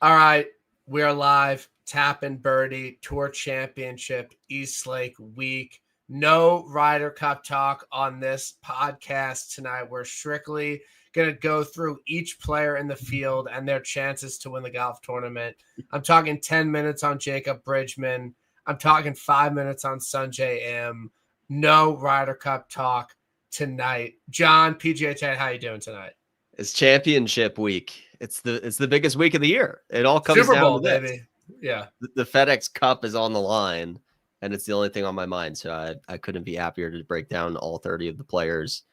All right, we are live. Tap and Birdie Tour Championship East Lake Week. No Ryder Cup talk on this podcast tonight. We're strictly going to go through each player in the field and their chances to win the golf tournament. I'm talking 10 minutes on Jacob Bridgman. I'm talking 5 minutes on Sanjay M. No Ryder Cup talk tonight. John, PGA Chat, how you doing tonight? It's championship week. It's the biggest week of the year. It all comes Super down Bowl, to this. baby. Yeah. The FedEx Cup is on the line, and it's the only thing on my mind. So I couldn't be happier to break down all 30 of the players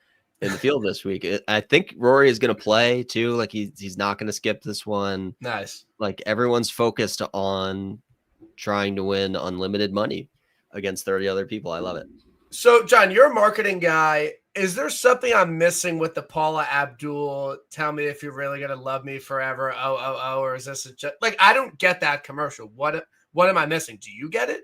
in the field this week. I think Rory is going to play too. Like he's not going to skip this one. Nice. Like everyone's focused on trying to win unlimited money against 30 other people. I love it. So, John, you're a marketing guy. Is there something I'm missing with the Paula Abdul? Tell me if you're really gonna love me forever. Or is this like I don't get that commercial? What am I missing? Do you get it?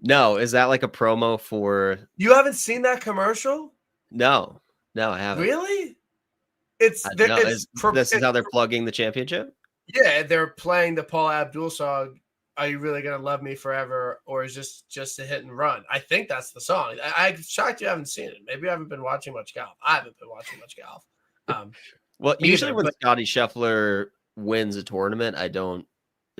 No, is that like a promo for? You haven't seen that commercial? No, I haven't. Really? This is how they're plugging the championship. Yeah, they're playing the Paula Abdul song. Are you really gonna love me forever, or is this just a hit and run? I think that's the song. I'm shocked you haven't seen it. Maybe you haven't been watching much golf. I haven't been watching much golf. Well, usually when Scottie Scheffler wins a tournament, I don't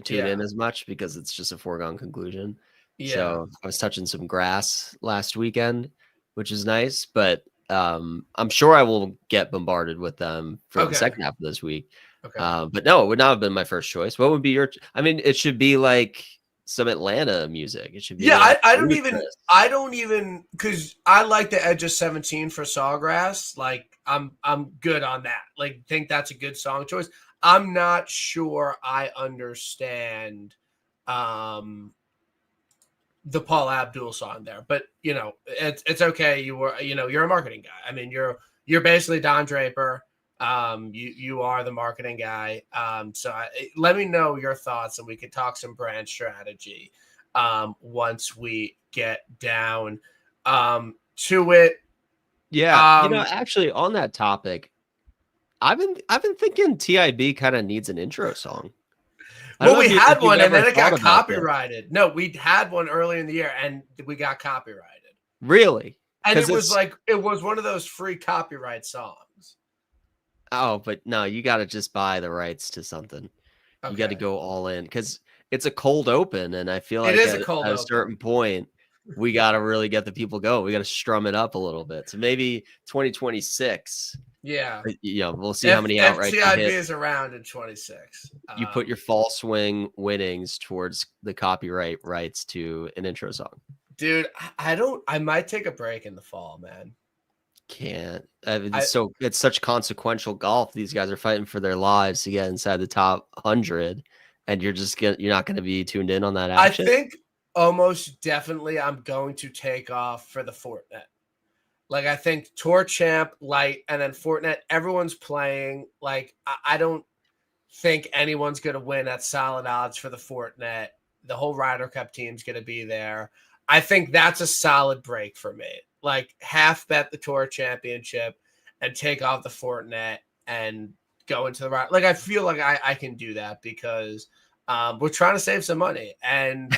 tune in as much because it's just a foregone conclusion. Yeah. So I was touching some grass last weekend, which is nice, but I'm sure I will get bombarded with them for the second half of this week. Okay. But no, it would not have been my first choice. What would be your? I mean, it should be like some Atlanta music. It should be. Yeah, like I don't even because I like the Edge of 17 for Sawgrass. Like I'm good on that. Like think that's a good song choice. I'm not sure I understand the Paul Abdul song there, but it's okay. You're a marketing guy. I mean, you're basically Don Draper. You are the marketing guy. So let me know your thoughts and we could talk some brand strategy once we get down to it. Yeah. Actually on that topic, I've been thinking TIB kind of needs an intro song. Well, we had one and then it got copyrighted. No, we had one early in the year and we got copyrighted. Really? And it was one of those free copyright songs. Oh, but no, you got to just buy the rights to something. Okay. You got to go all in because it's a cold open. And I feel like at a certain point, we got to really get the people going. We got to strum it up a little bit. So maybe 2026. Yeah. We'll see how many outright CIB is around in 26. You put your fall swing winnings towards the copyright rights to an intro song. Dude, I might take a break in the fall, man. Can't. It's such consequential golf. These guys are fighting for their lives to get inside the top 100, and you're not going to be tuned in on that action. I think almost definitely I'm going to take off for the Fortinet. Like I think Tour Champ, Light, and then Fortinet. Everyone's playing. Like I don't think anyone's going to win at solid odds for the Fortinet. The whole Ryder Cup team's going to be there. I think that's a solid break for me. Like half bet the Tour Championship and take off the Fortinet and go into the right. Like I feel like I can do that because we're trying to save some money. And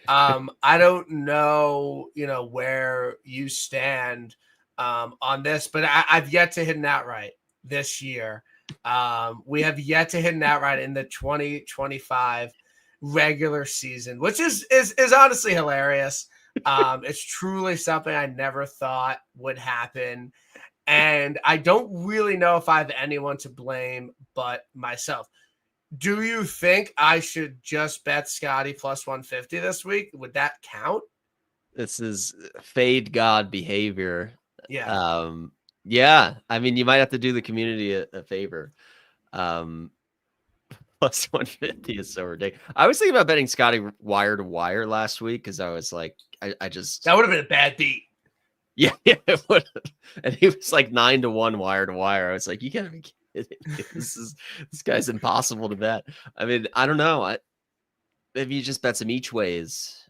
I don't know, where you stand on this, but I've yet to hit an outright this year. We have yet to hit an outright in the 2025 regular season, which is honestly hilarious. It's truly something I never thought would happen. And I don't really know if I have anyone to blame but myself. Do you think I should just bet Scottie plus 150 this week? Would that count? This is fade God behavior. Yeah. Yeah. I mean, you might have to do the community a favor. Plus 150 is so ridiculous. I was thinking about betting Scottie wire to wire last week because I was like, I just that would have been a bad beat. Yeah, it would have. And he was like 9-1 wire to wire. I was like, you gotta be kidding. This guy's impossible to bet. I mean, I don't know. Maybe you just bet some each ways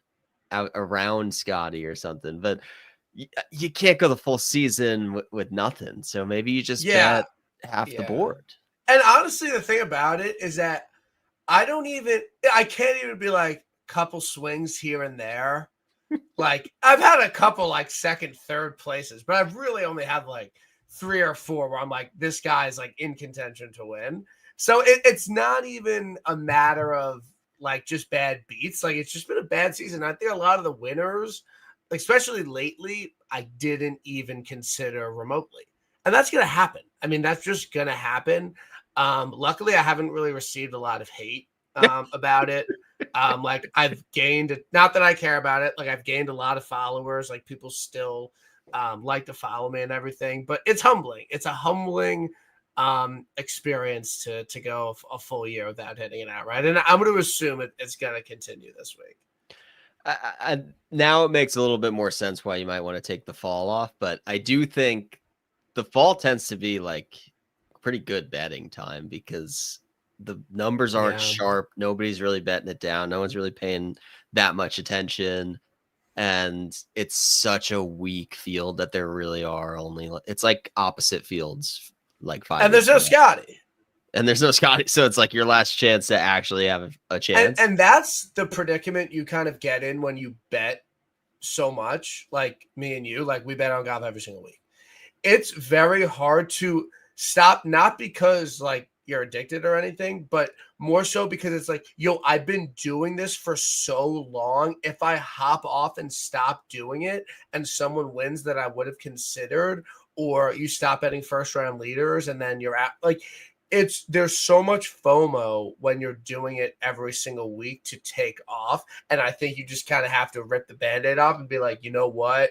out around Scottie or something, but you can't go the full season with nothing. So maybe you just bet half the board. And honestly, the thing about it is that I can't even be like couple swings here and there. Like I've had a couple like second, third places, but I've really only had like 3 or 4 where I'm like, this guy's like in contention to win. So it's not even a matter of like just bad beats. Like it's just been a bad season. I think a lot of the winners, especially lately, I didn't even consider remotely. And that's going to happen. I mean, that's just going to happen. Luckily, I haven't really received a lot of hate about it. Like I've gained, not that I care about it, like I've gained a lot of followers. Like people still like to follow me and everything, but it's humbling. It's a humbling experience to go a full year without hitting it out, right? And I'm going to assume it's going to continue this week. Now it makes a little bit more sense why you might want to take the fall off, but I do think the fall tends to be like pretty good betting time because the numbers aren't sharp. Nobody's really betting it down. No one's really paying that much attention. And it's such a weak field that there really are only, it's like opposite fields, like 5. And there's no Scottie. And there's no Scottie. So it's like your last chance to actually have a chance. And that's the predicament you kind of get in when you bet so much, like me and you, like we bet on golf every single week. It's very hard to stop, not because like you're addicted or anything, but more so because it's like, I've been doing this for so long. If I hop off and stop doing it and someone wins that I would have considered, or you stop betting first round leaders and then you're at like, there's so much FOMO when you're doing it every single week to take off. And I think you just kind of have to rip the Band-Aid off and be like, you know what,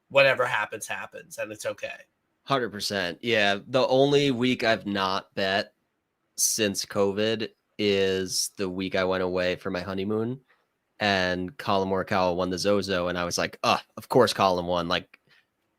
whatever happens, happens. And it's okay. 100%. Yeah. The only week I've not bet since COVID is the week I went away for my honeymoon and Colin Morikawa won the Zozo. And I was like, of course Colin won. Like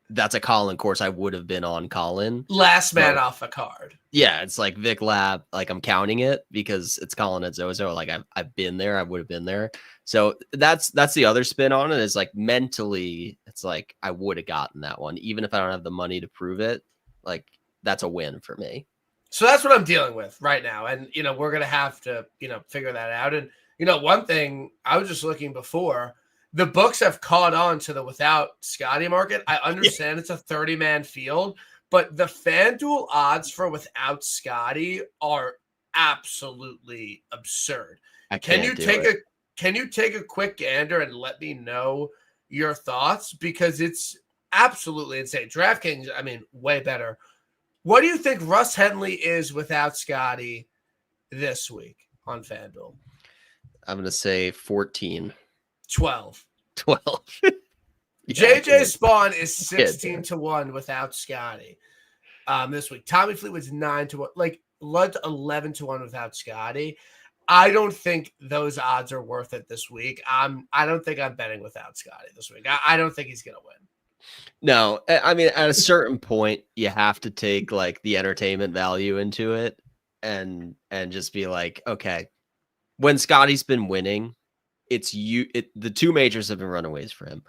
that's a Colin course. I would have been on Colin. Last man off a card. Yeah. It's like Vic Lab. Like I'm counting it because it's Colin at Zozo. Like I've been there. I would have been there. So that's the other spin on it is like mentally, it's like I would have gotten that one, even if I don't have the money to prove it. Like that's a win for me. So that's what I'm dealing with right now. And, we're going to have to, figure that out. And, one thing I was just looking before, the books have caught on to the without Scottie market. I understand it's a 30-man field, but the FanDuel odds for without Scottie are absolutely absurd. Can you take a quick gander and let me know your thoughts? Because it's absolutely insane. DraftKings, I mean, way better. What do you think Russ Henley is without Scottie this week on FanDuel? I'm going to say 14. 12. 12. JJ Spawn is 16-1 without Scottie this week. Tommy Fleetwood's 9-1. Like, Ludd's 11-1 without Scottie. I don't think those odds are worth it this week. I don't think I'm betting without Scottie this week. I don't think he's going to win. No, I mean, at a certain point, you have to take like the entertainment value into it and just be like, okay, when Scottie's been winning, the 2 majors have been runaways for him,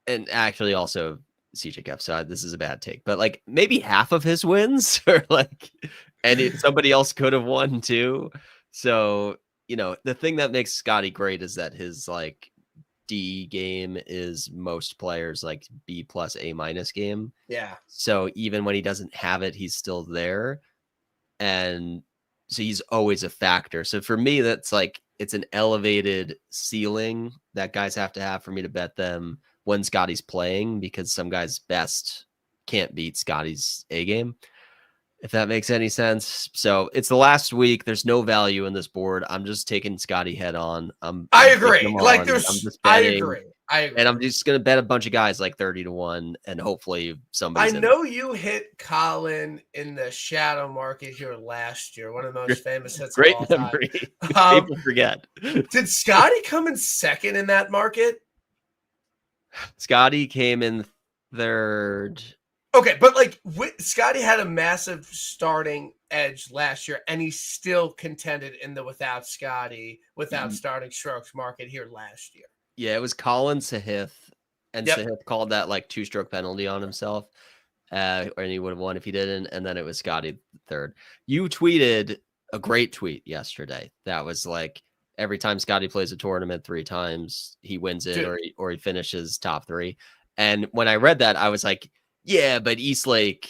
and actually also CJ Keff. So this is a bad take, but like maybe half of his wins are like, and somebody else could have won too. So, the thing that makes Scottie great is that his like D game is most players like B+ A- game. Yeah. So even when he doesn't have it, he's still there. And so he's always a factor. So for me, that's like, it's an elevated ceiling that guys have to have for me to bet them when Scottie's playing, because some guys best can't beat Scottie's A game, if that makes any sense. So it's the last week. There's no value in this board. I'm just taking Scottie head on. I agree. Like I'm just betting, I agree. And I'm just going to bet a bunch of guys like 30-1 and hopefully somebody. I know you hit Colin in the shadow market here last year. One of the most famous hits Great of all memory. time. People forget. Did Scottie come in second in that market? Scottie came in third. Okay, but like Scottie had a massive starting edge last year, and he still contended in the without Scottie, without starting strokes market here last year. Yeah, it was Colin Sahith, and Sahith called that like 2-stroke penalty on himself, and he would have won if he didn't. And then it was Scottie third. You tweeted a great tweet yesterday. That was like, every time Scottie plays a tournament 3 times, he wins it, or he finishes top 3. And when I read that, I was like, yeah, but Eastlake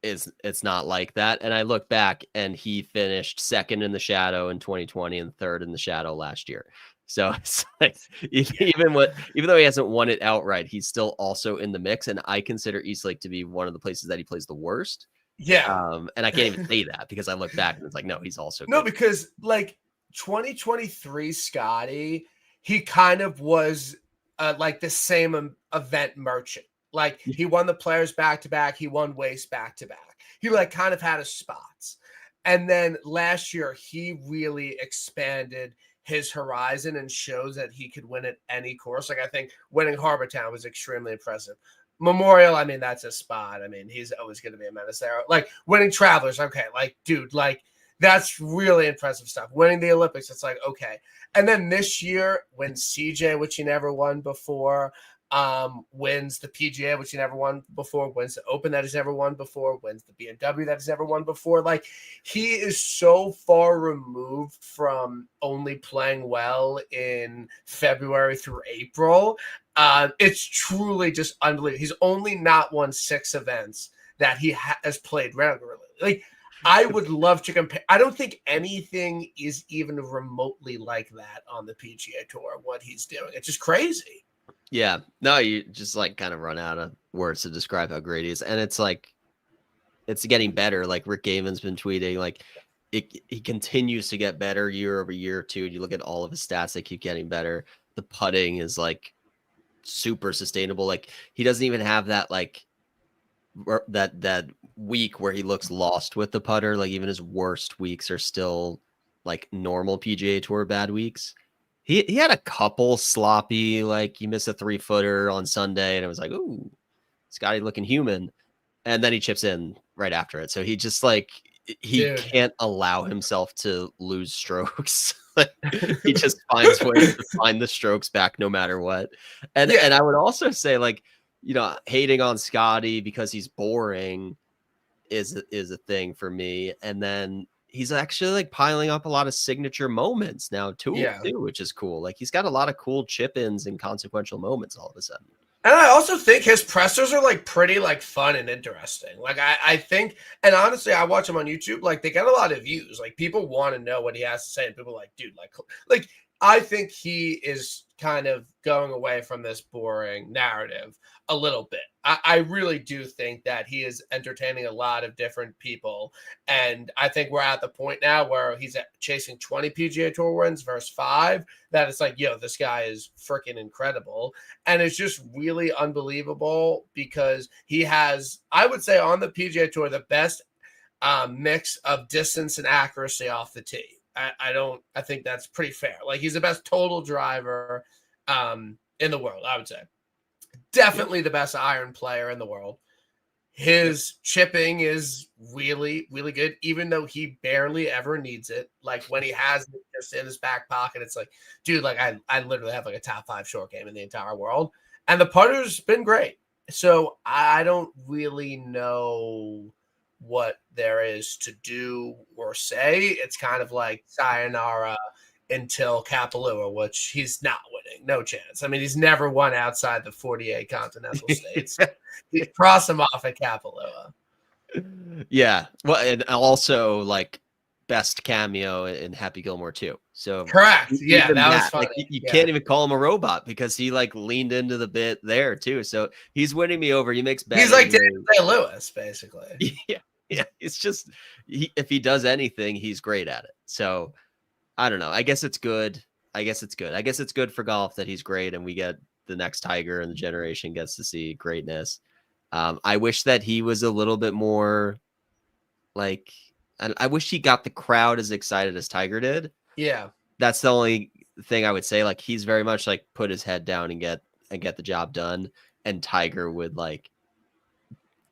it's not like that. And I look back and he finished 2nd in the Shadow in 2020 and 3rd in the Shadow last year. So it's like, even though he hasn't won it outright, he's still also in the mix. And I consider Eastlake to be one of the places that he plays the worst. Yeah. And I can't even say that because I look back and it's like, no, he's also no, good. Because like 2023 Scottie, he kind of was like the same event merchant. Like he won the Players back-to-back, he won Waste back-to-back. He like kind of had his spots. And then last year, he really expanded his horizon and shows that he could win at any course. Like I think winning Harbor Town was extremely impressive. Memorial, I mean, that's a spot. I mean, he's always going to be a menace there. Like winning Travelers, okay, like dude, like that's really impressive stuff. Winning the Olympics, it's like okay. And then this year, wins CJ, which he never won before. Wins the PGA, which he never won before, wins the Open that he's never won before, wins the BMW that he's never won before. Like he is so far removed from only playing well in February through April. It's truly just unbelievable. He's only not won 6 events that he has played regularly. Like I would love to compare. I don't think anything is even remotely like that on the PGA Tour, what he's doing. It's just crazy. Yeah, no, you just like kind of run out of words to describe how great he is. And it's like, it's getting better. Like Rick Gavin's been tweeting, like he continues to get better year over year too. You look at all of his stats, they keep getting better. The putting is like super sustainable. Like he doesn't even have that, like that week where he looks lost with the putter. Like even his worst weeks are still like normal PGA Tour bad weeks. He had a couple sloppy, like he missed a 3-footer on Sunday, and it was like, ooh, Scottie looking human. And then he chips in right after it. So he just like can't allow himself to lose strokes. He just finds ways to find the strokes back no matter what. And I would also say, like, you know, hating on Scottie because he's boring is a thing for me. And then he's actually like piling up a lot of signature moments now too, which is cool. Like he's got a lot of cool chip-ins and consequential moments all of a sudden. And I also think his pressers are like pretty like fun and interesting. Like I think, and honestly, I watch him on YouTube. Like they get a lot of views. Like people want to know what he has to say, and people are like, dude, like I think he is kind of going away from this boring narrative a little bit. I really do think that he is entertaining a lot of different people. And I think we're at the point now where he's chasing 20 PGA Tour wins versus 5, that it's like, yo, this guy is freaking incredible. And it's just really unbelievable because he has, I would say on the PGA Tour, the best mix of distance and accuracy off the tee. I think that's pretty fair. Like he's the best total driver in the world, I would say. Definitely the best iron player in the world. His chipping is really, really good, even though he barely ever needs it. Like when he has it just in his back pocket, it's like, dude, like I literally have like a top 5 short game in the entire world. And the putter's been great. So I don't really know what there is to do or say. It's kind of like sayonara until Kapalua, which he's not winning. No chance. I mean, he's never won outside the 48 continental states. You cross him off at Kapalua. Yeah. Well, and also like best cameo in Happy Gilmore too. So correct. Yeah, that was funny. Like, you can't even call him a robot because he like leaned into the bit there too. So he's winning me over. He makes bad. He's like Daniel Day-Lewis, basically. Yeah. It's just if he does anything, he's great at it. So I don't know. I guess it's good. I guess it's good for golf that he's great, and we get the next Tiger, and the generation gets to see greatness. I wish that he was a little bit more like. I wish he got the crowd as excited as Tiger did. Yeah, that's the only thing I would say. Like he's very much like put his head down and get the job done, and Tiger would like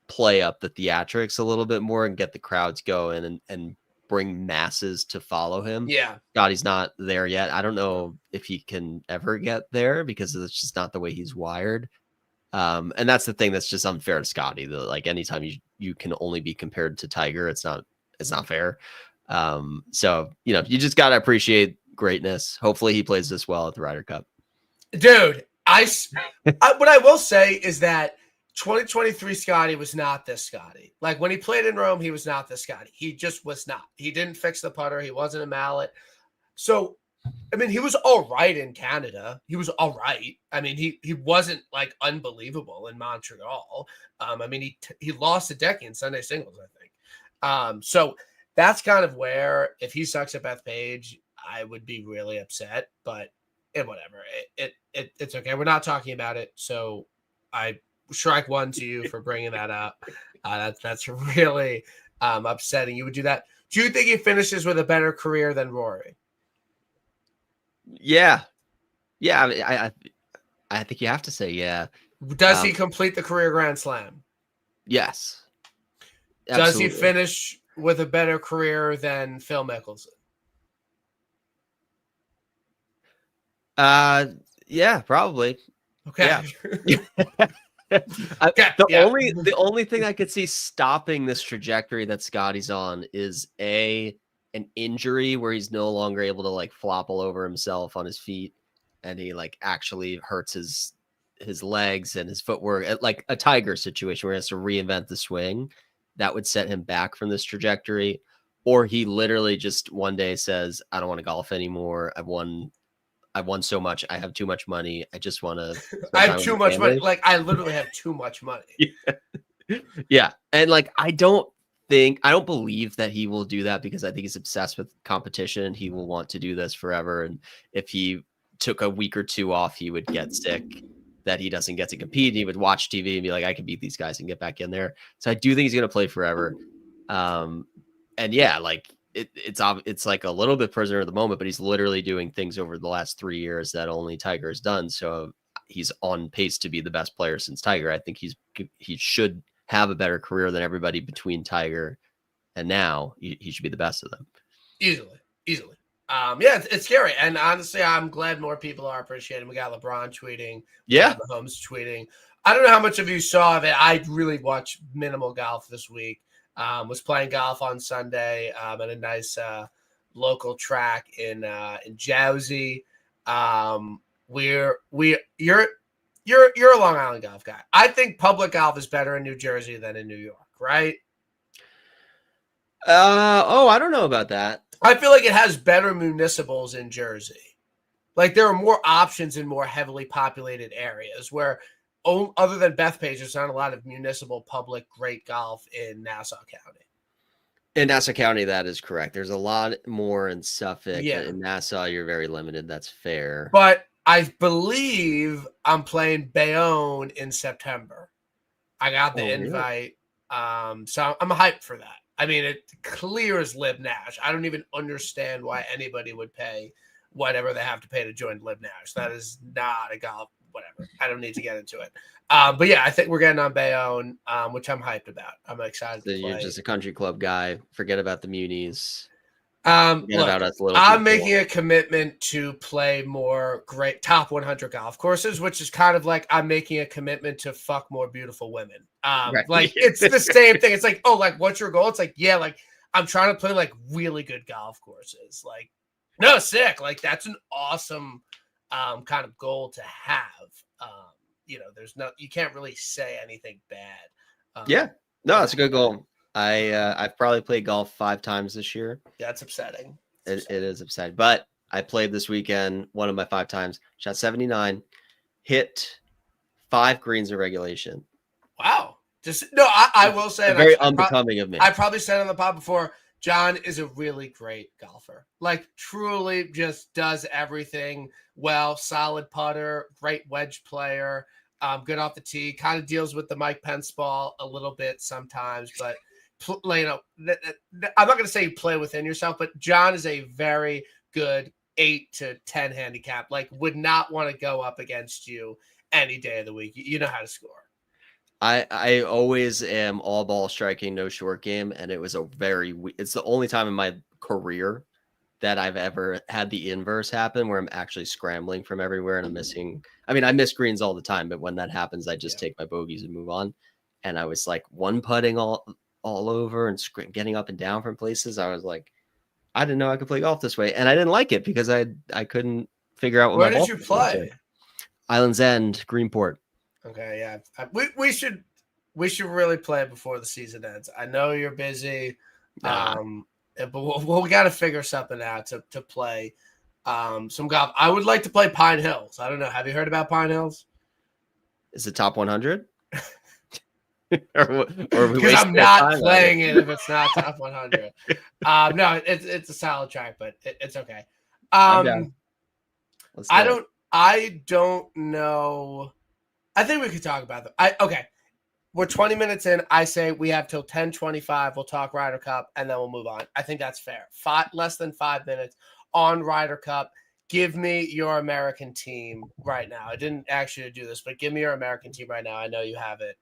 play up the theatrics a little bit more and get the crowds going and bring masses to follow him. Yeah. Scottie's not there yet. I don't know if he can ever get there because it's just not the way he's wired. And that's the thing that's just unfair to Scottie. Like anytime you can only be compared to Tiger, it's not fair. So, you just got to appreciate greatness. Hopefully he plays this well at the Ryder Cup. Dude, what I will say is that 2023 Scottie was not this Scottie. Like when he played in Rome, he was not this Scottie. He just was not. He didn't fix the putter. He wasn't a mallet. So, I mean, he was all right in Canada. He was all right. I mean, he wasn't like unbelievable in Montreal. I mean, he lost a deck in Sunday singles, I think. So that's kind of where if he sucks at Bethpage, I would be really upset. But whatever. It's okay. We're not talking about it. So I strike one to you for bringing that up. That's really upsetting. You would do that. Do you think he finishes with a better career than Rory? Yeah. I mean, I think you have to say yeah. Does he complete the career Grand Slam? Yes. Absolutely. Does he finish with a better career than Phil Mickelson? Yeah, probably. Okay. Yeah. The only thing I could see stopping this trajectory that Scottie's on is an injury where he's no longer able to like flop all over himself on his feet, and he like actually hurts his legs and his footwork, like a Tiger situation where he has to reinvent the swing. That would set him back from this trajectory. Or he literally just one day says, I don't want to golf anymore. I've won so much. I have too much money. I just want to. I have too much money. Like I literally have too much money. Yeah. And like, I don't believe that he will do that because I think he's obsessed with competition. He will want to do this forever. And if he took a week or two off, he would get sick that he doesn't get to compete. He would watch TV and be like, I can beat these guys and get back in there. So I do think he's going to play forever. And yeah, like it's like a little bit prisoner of the moment, but he's literally doing things over the last 3 years that only Tiger has done. So he's on pace to be the best player since Tiger. I think he should have a better career than everybody between Tiger and now. He should be the best of them. Easily. Yeah, it's scary. And honestly, I'm glad more people are appreciating. We got LeBron tweeting. Yeah. Mahomes tweeting. I don't know how much of you saw of it. I really watched minimal golf this week. Was playing golf on Sunday at a nice local track in Jersey. You're a Long Island golf guy. I think public golf is better in New Jersey than in New York, right? I don't know about that. I feel like it has better municipals in Jersey. Like there are more options in more heavily populated areas where other than Bethpage, there's not a lot of municipal public great golf in Nassau County. In Nassau County, that is correct. There's a lot more in Suffolk. Yeah. In Nassau, you're very limited. That's fair. But I believe I'm playing Bayonne in September. I got the invite. Really? So I'm hyped for that. I mean, it clears Lib Nash. I don't even understand why anybody would pay whatever they have to pay to join Lib Nash. That is not a golf, whatever. I don't need to get into it. But yeah, I think we're getting on Bayonne, which I'm hyped about. I'm excited to play. You're just a country club guy. Forget about the munis. Look, I'm making a commitment to play more great top 100 golf courses, which is kind of like I'm making a commitment to fuck more beautiful women. Right. Like it's the same thing. It's like, oh, like what's your goal? It's like, yeah, like I'm trying to play like really good golf courses. Like, no, sick. Like that's an awesome kind of goal to have. You can't really say anything bad. Yeah, no, it's a good goal. I've probably played golf 5 times this year. That's upsetting. It is upsetting, but I played this weekend. One of my 5 times, shot 79, hit 5 greens in regulation. Wow. I will say very unbecoming of me. I probably said on the pod before, John is a really great golfer. Like truly just does everything well. Solid putter, great wedge player, good off the tee, kind of deals with the Mike Pence ball a little bit sometimes, but I'm not going to say you play within yourself, but John is a very good 8 to 10 handicap. Like would not want to go up against you any day of the week. You know how to score. I always am all ball striking, no short game. And it's the only time in my career that I've ever had the inverse happen where I'm actually scrambling from everywhere and I'm missing. I mean, I miss greens all the time, but when that happens, I just take my bogeys and move on. And I was like one putting all over and getting up and down from places. I was like, I didn't know I could play golf this way, and I didn't like it because I couldn't figure out what Where my did you play? Islands End, Greenport. Okay, yeah, we should really play before the season ends. I know you're busy, but we got to figure something out to play some golf. I would like to play Pine Hills. I don't know. Have you heard about Pine Hills? Is it top 100? or because I'm not playing it if it's not top 100. No, it's a solid track, but it's okay. I don't know. I think we could talk about them. Okay. We're 20 minutes in. I say we have till 10:25. We'll talk Ryder Cup and then we'll move on. I think that's fair. Less than 5 minutes on Ryder Cup. Give me your American team right now. I didn't actually do this, but give me your American team right now. I know you have it,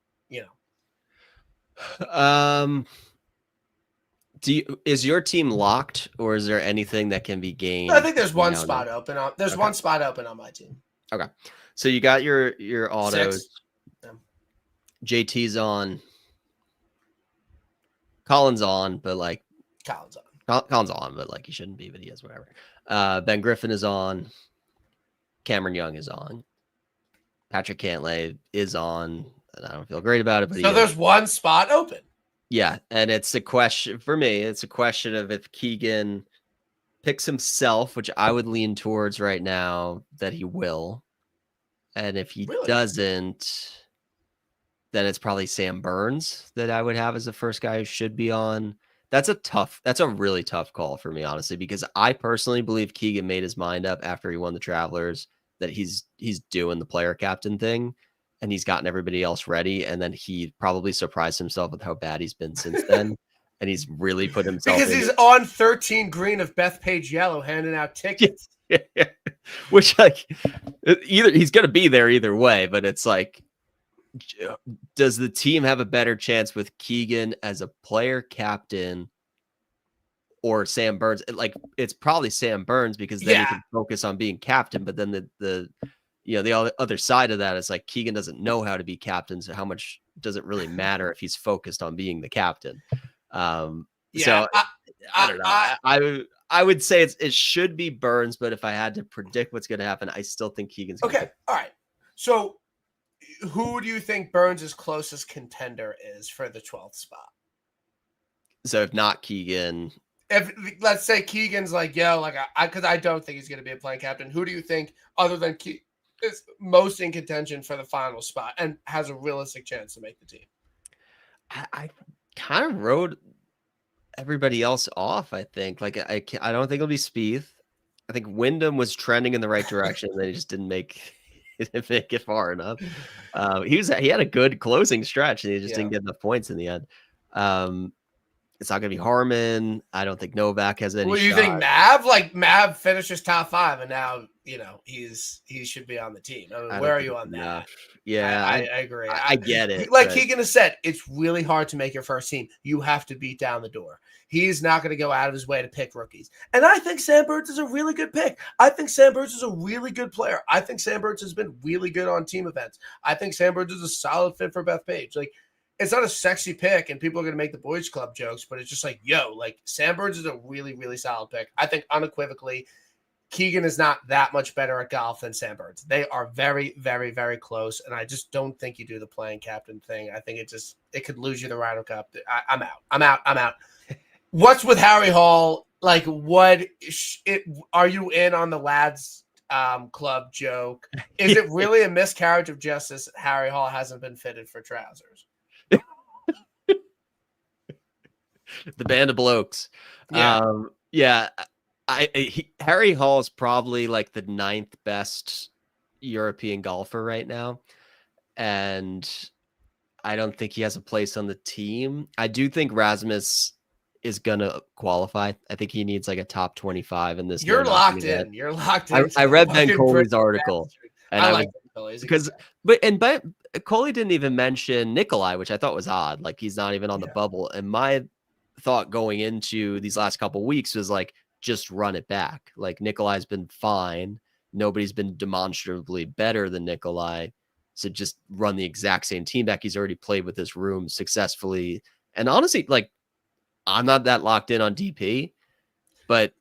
Is your team locked, or is there anything that can be gained? I think there's one spot open. There's one spot open on my team. Okay. So you got your autos. Yeah. JT's on. Colin's on, but like Colin's on, but like he shouldn't be, but he is, whatever. Ben Griffin is on. Cameron Young is on. Patrick Cantlay is on. And I don't feel great about it, but so there's one spot open. Yeah, and it's a question for me. It's a question of if Keegan picks himself, which I would lean towards right now that he will, and if he doesn't, then it's probably Sam Burns that I would have as the first guy who should be on. That's a really tough call for me, honestly, because I personally believe Keegan made his mind up after he won the Travelers that he's doing the player captain thing. And he's gotten everybody else ready. And then he probably surprised himself with how bad he's been since then. And he's really put himself because he's on 13 green of Bethpage Yellow handing out tickets. Yeah. Which, like, either he's going to be there either way. But it's like, does the team have a better chance with Keegan as a player captain or Sam Burns? Like, it's probably Sam Burns because then he can focus on being captain. But then the other side of that is like Keegan doesn't know how to be captain, so how much does it really matter if he's focused on being the captain? So I don't know. I would say it should be Burns, but if I had to predict what's going to happen, I still think Keegan's going to. All right. So who do you think Burns' closest contender is for the 12th spot? So if not Keegan, if let's say Keegan's like, because I don't think he's going to be a playing captain. Who do you think other than Keegan is most in contention for the final spot and has a realistic chance to make the team? I kind of wrote everybody else off. I think I don't think it'll be Spieth. I think Wyndham was trending in the right direction, and then he just didn't make it far enough. He had a good closing stretch, and he just didn't get enough points in the end. It's not going to be Harmon. I don't think Novak has any. Well, you think Mav? Like Mav finishes top 5, and now he should be on the team. I mean, where are you on that? Yeah, I agree. I get it. Like Keegan has said, it's really hard to make your first team. You have to beat down the door. He's not going to go out of his way to pick rookies. And I think Sam Burns is a really good pick. I think Sam Burns is a really good player. I think Sam Burns has been really good on team events. I think Sam Burns is a solid fit for Bethpage. Like, it's not a sexy pick, and people are going to make the boys club jokes, but it's just like, Sam Burns is a really, really solid pick. I think unequivocally, Keegan is not that much better at golf than Sam Burns. They are very, very, very close, and I just don't think you do the playing captain thing. I think it could lose you the Ryder Cup. I'm out. What's with Harry Hall? Like, are you in on the lads club joke? Is it really a miscarriage of justice Harry Hall hasn't been fitted for trousers? The band of blokes. Harry Hall is probably like the 9th best European golfer right now, and I don't think he has a place on the team. I do think Rasmus is gonna qualify. I think he needs like a top 25 in this. You're locked in. You're locked in. I read Ben Coley's article, and I like because Coley didn't even mention Nikolai, which I thought was odd. Like, he's not even on the bubble. And my thought going into these last couple of weeks was like, just run it back. Like, Nikolai's been fine. Nobody's been demonstrably better than Nikolai. So just run the exact same team back. He's already played with this room successfully. And honestly, like, I'm not that locked in on DP. but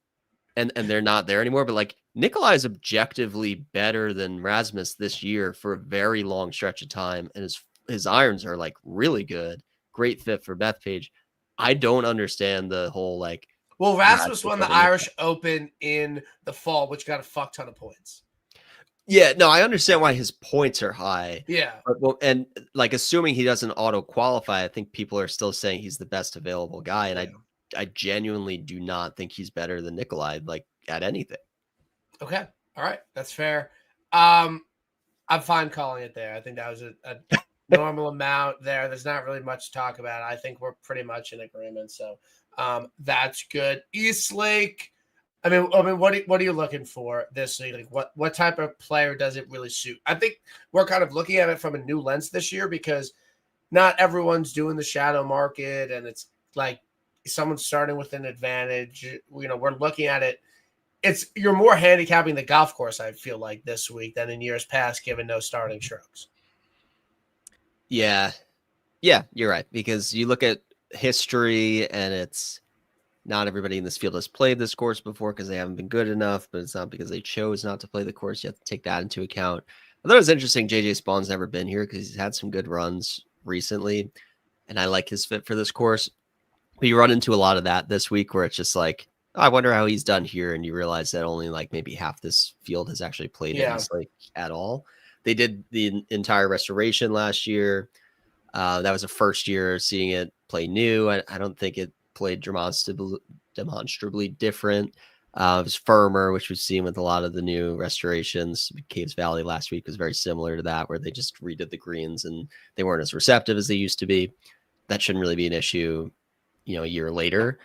and they're not there anymore. But like Nikolai is objectively better than Rasmus this year for a very long stretch of time, and his irons are like really good, great fit for Bethpage. I don't understand the whole like. Well, Rasmus won the Irish Open in the fall, which got a fuck ton of points. Yeah, no, I understand why his points are high. Yeah. But, well, and like assuming he doesn't auto qualify, I think people are still saying he's the best available guy. And I genuinely do not think he's better than Nikolai, like at anything. Okay. All right. That's fair. I'm fine calling it there. I think that was a normal amount there. There's not really much to talk about. I think we're pretty much in agreement. So that's good. East Lake. I mean, what are you looking for this week? Like, what type of player does it really suit? I think we're kind of looking at it from a new lens this year because not everyone's doing the shadow market, and it's like someone's starting with an advantage. You know, we're looking at it. You're more handicapping the golf course, I feel like, this week than in years past, given no starting strokes. Yeah, you're right, because you look at history and it's. Not everybody in this field has played this course before because they haven't been good enough, but it's not because they chose not to play the course. You have to take that into account. I thought it was interesting. JJ Spawn's never been here because he's had some good runs recently, and I like his fit for this course. But you run into a lot of that this week where it's just like, oh, I wonder how he's done here, and you realize that only like maybe half this field has actually played it like at all. They did the entire restoration last year. That was the first year seeing it play new. I don't think it played demonstrably different. It was firmer, which we've seen with a lot of the new restorations. Caves Valley last week was very similar to that, where they just redid the greens and they weren't as receptive as they used to be. That shouldn't really be an issue, a year later.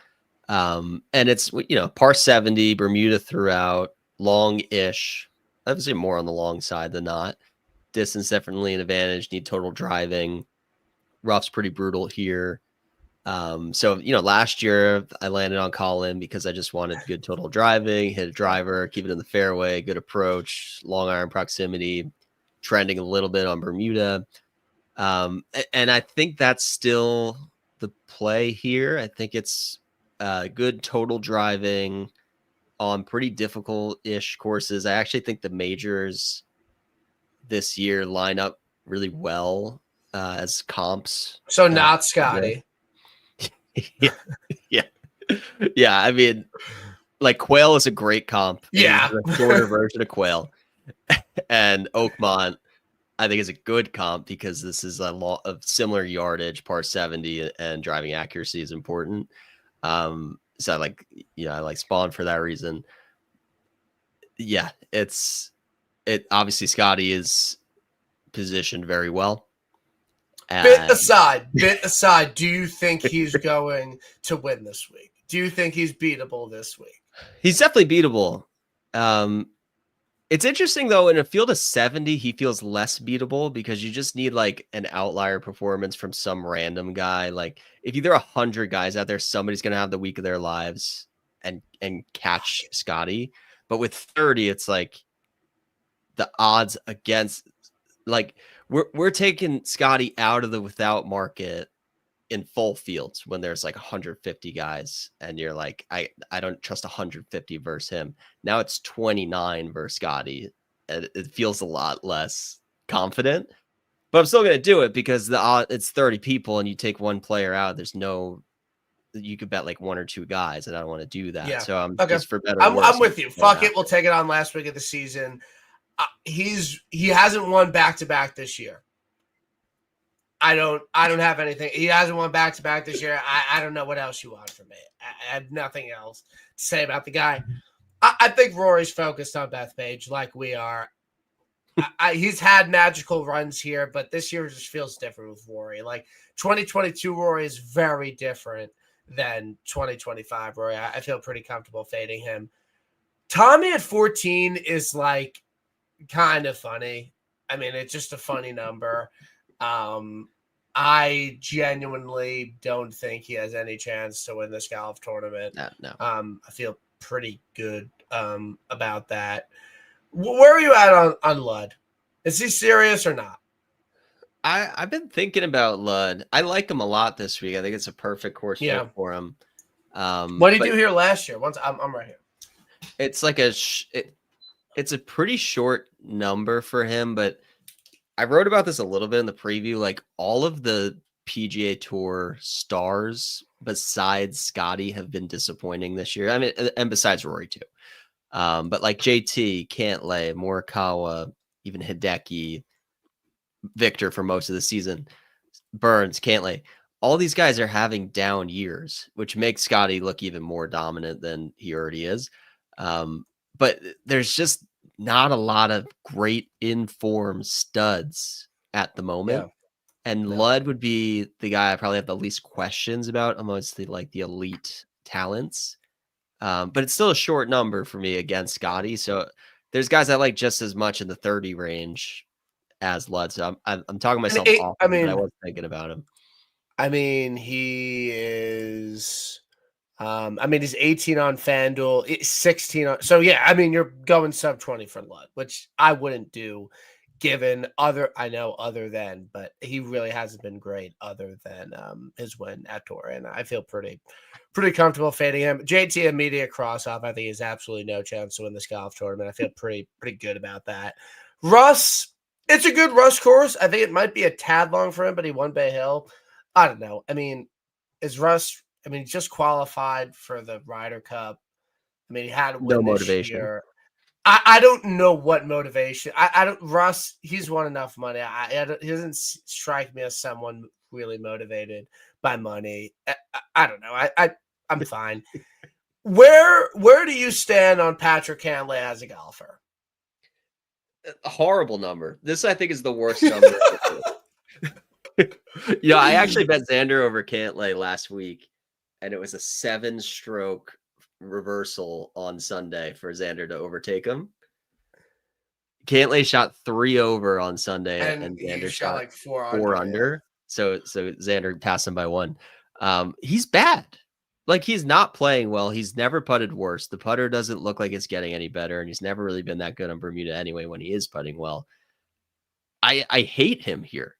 And it's, par 70, Bermuda throughout, long-ish. Obviously more on the long side than not. Distance definitely an advantage. Need total driving. Rough's pretty brutal here. So last year I landed on Colin because I just wanted good total driving, hit a driver, keep it in the fairway, good approach, long iron proximity, trending a little bit on Bermuda. And I think that's still the play here. I think it's good total driving on pretty difficult-ish courses. I actually think the majors this year line up really well as comps. So not Scottie. Yeah. I mean, like Quail is a great comp. Yeah, a shorter version of Quail, and Oakmont, I think, is a good comp because this is a lot of similar yardage, par 70, and driving accuracy is important. So I like Spawn for that reason. Yeah, it obviously Scottie is positioned very well. Bit aside, do you think he's going to win this week? Do you think he's beatable this week? He's definitely beatable. It's interesting, though, in a field of 70, he feels less beatable because you just need like an outlier performance from some random guy. Like if you throw 100 guys out there, somebody's going to have the week of their lives and catch Scottie. But with 30, it's like the odds against, like, we're taking Scottie out of the without market in full fields when there's like 150 guys and you're like, I don't trust 150 versus him. Now it's 29 versus Scottie. And it feels a lot less confident, but I'm still going to do it because it's 30 people and you take one player out. You could bet like one or two guys, and I don't want to do that. Yeah. So I'm just for better. I'm with you. Fuck it. We'll take it on last week of the season. He hasn't won back-to-back this year. I don't have anything. He hasn't won back-to-back this year. I don't know what else you want from me. I have nothing else to say about the guy. I think Rory's focused on Bethpage like we are. He's had magical runs here, but this year just feels different with Rory. Like 2022 Rory is very different than 2025 Rory. I feel pretty comfortable fading him. Tommy at 14 is like kind of funny. I mean, it's just a funny number. I genuinely don't think he has any chance to win this golf tournament. No. I feel pretty good about that. Where are you at on Ludd? Is he serious or not? I've been thinking about Ludd. I like him a lot this week. I think it's a perfect course fit for him. What did you do here last year? Once I'm right here. It's like it's a pretty short number for him, but I wrote about this a little bit in the preview. Like all of the PGA Tour stars besides Scottie have been disappointing this year. I mean, and besides Rory too. But like JT, Cantlay, Morikawa, even Hideki, Victor for most of the season, Burns, Cantlay, all these guys are having down years, which makes Scottie look even more dominant than he already is. But there's just not a lot of great informed studs at the moment. Yeah. And Ludd would be the guy I probably have the least questions about amongst the elite talents. But it's still a short number for me against Scottie. So there's guys I like just as much in the 30 range as Ludd. So I'm talking myself off, but I was thinking about him. I mean, he is. He's 18 on FanDuel, 16 on. So yeah, I mean, you're going sub 20 for Ludd, which I wouldn't do, given other than, but he really hasn't been great other than his win at Tour, and I feel pretty comfortable fading him. JT immediate cross off. I think he has absolutely no chance to win this golf tournament. I feel pretty good about that. Russ, it's a good Russ course. I think it might be a tad long for him, but he won Bay Hill. I don't know. I mean, is Russ? I mean, he just qualified for the Ryder Cup. I mean, he had to win no motivation. Year. I don't know what motivation. I don't. Russ, he's won enough money. He doesn't strike me as someone really motivated by money. I don't know. I'm fine. Where do you stand on Patrick Cantlay as a golfer? A horrible number. This I think is the worst number. Yeah, I actually bet Xander over Cantlay last week, and it was a 7-stroke reversal on Sunday for Xander to overtake him. Cantlay shot 3 over on Sunday, and Xander shot like 4 under. Yeah. So Xander passed him by 1. He's bad. Like, he's not playing well. He's never putted worse. The putter doesn't look like it's getting any better, and he's never really been that good on Bermuda anyway when he is putting well. I hate him here.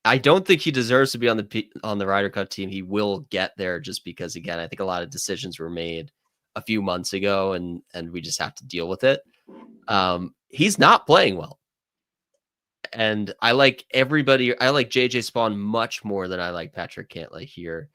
I don't think he deserves to be on the Ryder Cup team. He will get there just because, again, I think a lot of decisions were made a few months ago, and we just have to deal with it. He's not playing well. And I like everybody. I like JJ Spawn much more than I like Patrick Cantlay here.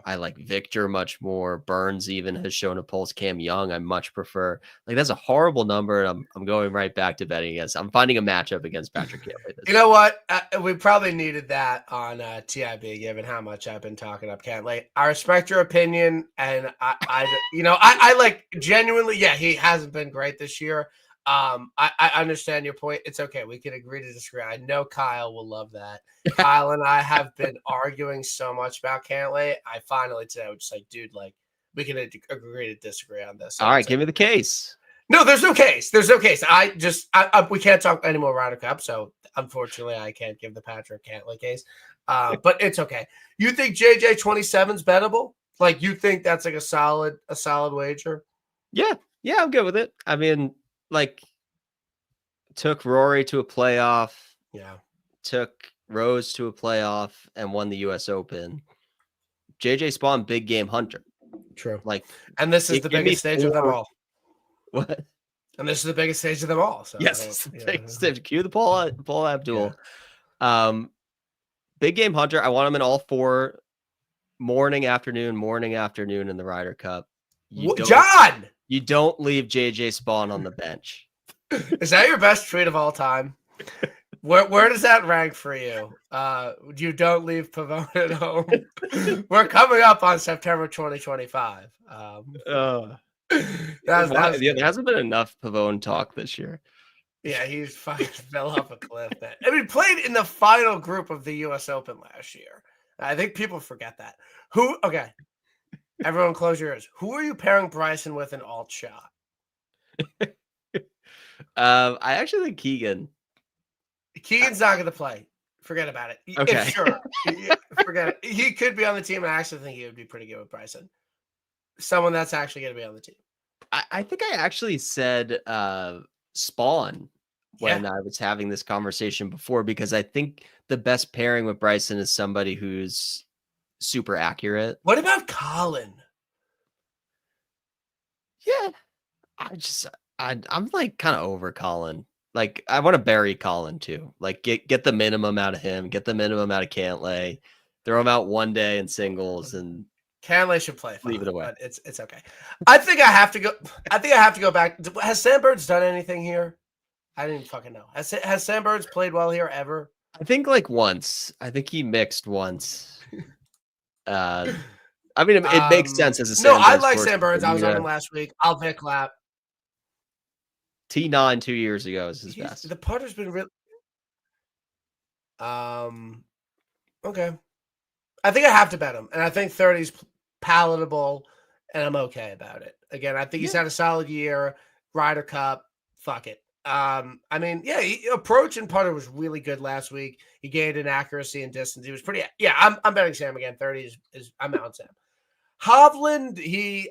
I like Victor much more. Burns even has shown a pulse. Cam Young, I much prefer. Like, that's a horrible number. And I'm going right back to betting against. I'm finding a matchup against Patrick Cantlay. You know what? We probably needed that on TIB, given how much I've been talking up Cantlay. I respect your opinion, and I like genuinely. Yeah, he hasn't been great this year. I understand your point. It's okay. We can agree to disagree. I know Kyle will love that. Kyle and I have been arguing so much about Cantlay. I finally today was just like, dude, like, we can agree to disagree on this. So all right, give me the case. No, there's no case. We can't talk any more Ryder Cup, so unfortunately I can't give the Patrick Cantlay case. But it's okay. You think JJ 27's bettable? Like, you think that's like a solid wager? Yeah, I'm good with it. I mean, like, took Rory to a playoff. Yeah. Took Rose to a playoff and won the US Open. JJ Spawn, big game hunter. True. Like, and this is the biggest stage of them all. What? And this is the biggest stage of them all. So yes, cue the Paul Abdul. Yeah. Big game hunter. I want him in all 4 morning, afternoon in the Ryder Cup. John! You don't leave JJ Spawn on the bench. Is that your best tweet of all time? Where does that rank for you? You don't leave Pavone at home. We're coming up on September 2025. There hasn't been enough Pavone talk this year. Yeah, he's fucking fell off a cliff. I mean, played in the final group of the U.S. Open last year. I think people forget that. Okay. Everyone close your ears. Who are you pairing Bryson with in alt shot? I actually think Keegan. Keegan's not going to play. Forget about it. Okay. Sure. Forget it. He could be on the team. I actually think he would be pretty good with Bryson. Someone that's actually going to be on the team. I think I actually said Spawn when I was having this conversation before, because I think the best pairing with Bryson is somebody who's super accurate. What about Colin? Yeah, I'm like kind of over Colin. Like I want to bury Colin too. Like get the minimum out of him, get the minimum out of Cantlay, throw him out one day in singles, and Cantlay should play leave it fine, away. but it's okay. I think I have to go. I think I have to go back. Has Sam Burns done anything here? I didn't fucking know. Has Sam Burns played well here ever? I think like once. I think he mixed once. I mean, it makes sense as a No, Sam I Burns like course. Sam Burns. I was on him Bermuda. last week. I'll Vic lap. T9 2 years ago is his best. The putter's been real. Okay. I think I have to bet him, and I think 30's palatable, and I'm okay about it. Again, I think he's had a solid year. Ryder Cup, fuck it. I mean, yeah, approach and putter was really good last week. He gained in accuracy and distance. He was pretty. Yeah, I'm betting Sam again. 30 is I'm out on Sam. Hovland, he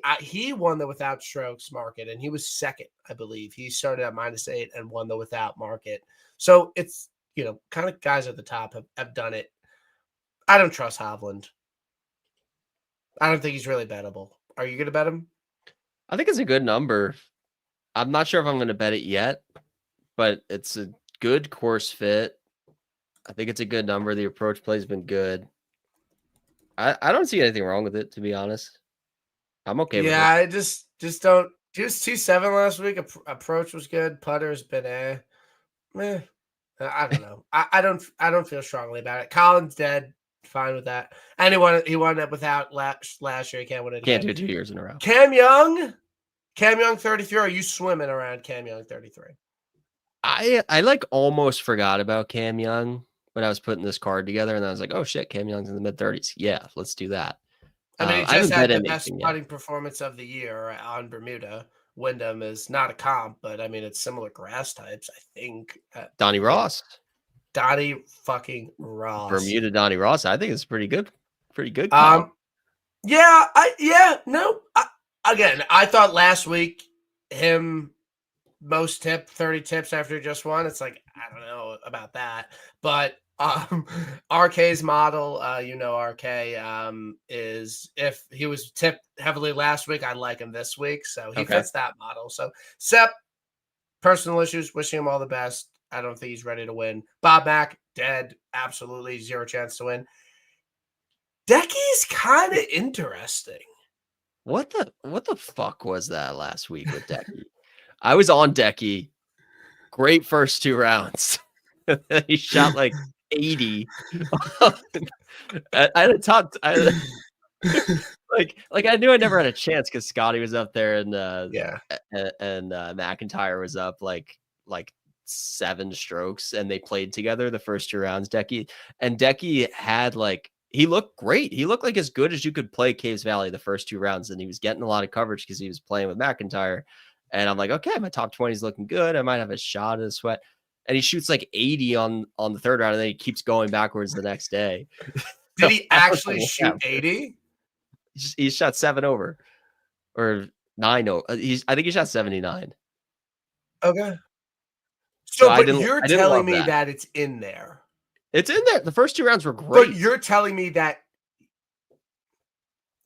won the without strokes market, and he was second, I believe. He started at -8 and won the without market. So it's kind of guys at the top have done it. I don't trust Hovland. I don't think he's really bettable. Are you going to bet him? I think it's a good number. I'm not sure if I'm going to bet it yet, but it's a good course fit. I think it's a good number. The approach play has been good. I don't see anything wrong with it, to be honest. I'm okay with it. Yeah, I just don't. He was 2-7 last week. Approach was good. Putter's been meh. I don't know. I don't feel strongly about it. Colin's dead. Fine with that. And he won it without last year. He can't win it again. Can't do it 2 years in a row. Cam Young 33. Are you swimming around Cam Young 33? I like almost forgot about Cam Young when I was putting this card together, and I was like, oh shit, Cam Young's in the mid-30s. Yeah, let's do that. I mean, he just had the best putting performance of the year on Bermuda. Wyndham is not a comp, but I mean, it's similar grass types, I think. Donnie Ross. Donnie fucking Ross. Bermuda Donnie Ross. I think it's pretty good. Pretty good. Comp. Again, I thought last week him most 30 tips after he just won. It's like, I don't know about that. But RK's model, RK is if he was tipped heavily last week, I like him this week. So he fits that model. So Sepp, personal issues, wishing him all the best. I don't think he's ready to win. Bob Mack, dead. Absolutely zero chance to win. Decky's kind of interesting. What the fuck was that last week with Decky? I was on Decky. Great first 2 rounds. He shot like 80. I had a top. Like I knew I never had a chance because Scottie was up there and McIntyre was up like 7 strokes, and they played together the first 2 rounds. Decky had he looked great. He looked like as good as you could play Caves Valley the first 2 rounds, and he was getting a lot of coverage because he was playing with McIntyre. And I'm like, okay, my top 20 is looking good. I might have a shot at a sweat. And he shoots like 80 on the 3rd round, and then he keeps going backwards the next day. Did he actually shoot 80? He shot 7 over or 9 over. I think he shot 79. Okay. So you're telling me that it's in there. It's in there. The first 2 rounds were great. But you're telling me that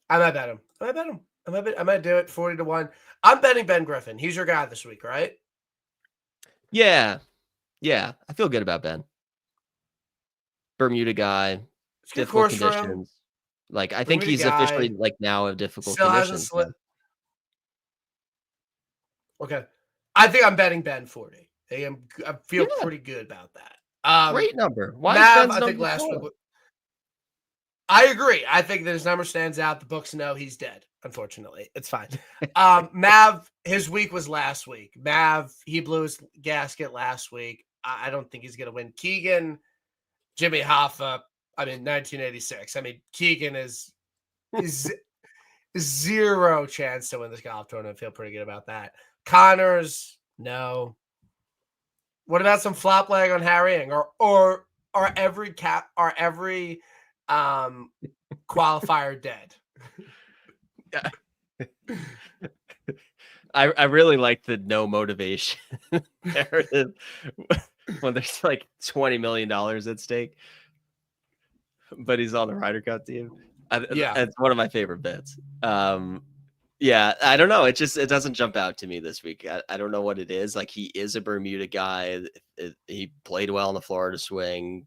I might bet him. I might do it 40-1. I'm betting Ben Griffin. He's your guy this week, right? Yeah. Yeah. I feel good about Ben. Bermuda guy. Difficult conditions. I think he's officially now of difficult conditions. Okay. I think I'm betting Ben 40. I feel pretty good about that. Great number. Why Mav, I think last week. I agree. I think that his number stands out. The books know he's dead. Unfortunately, it's fine. Mav, his week was last week. Mav, he blew his gasket last week. I don't think he's going to win. Keegan, Jimmy Hoffa, 1986. Keegan is zero chance to win this golf tournament. I feel pretty good about that. Connors, no. What about some flop leg on Harrying or every qualifier dead? I really like the no motivation narrative when there's like $20 million at stake, but he's on the Ryder Cup team. It's one of my favorite bets. Yeah, I don't know. It doesn't jump out to me this week. I don't know what it is. Like, he is a Bermuda guy. He played well in the Florida swing.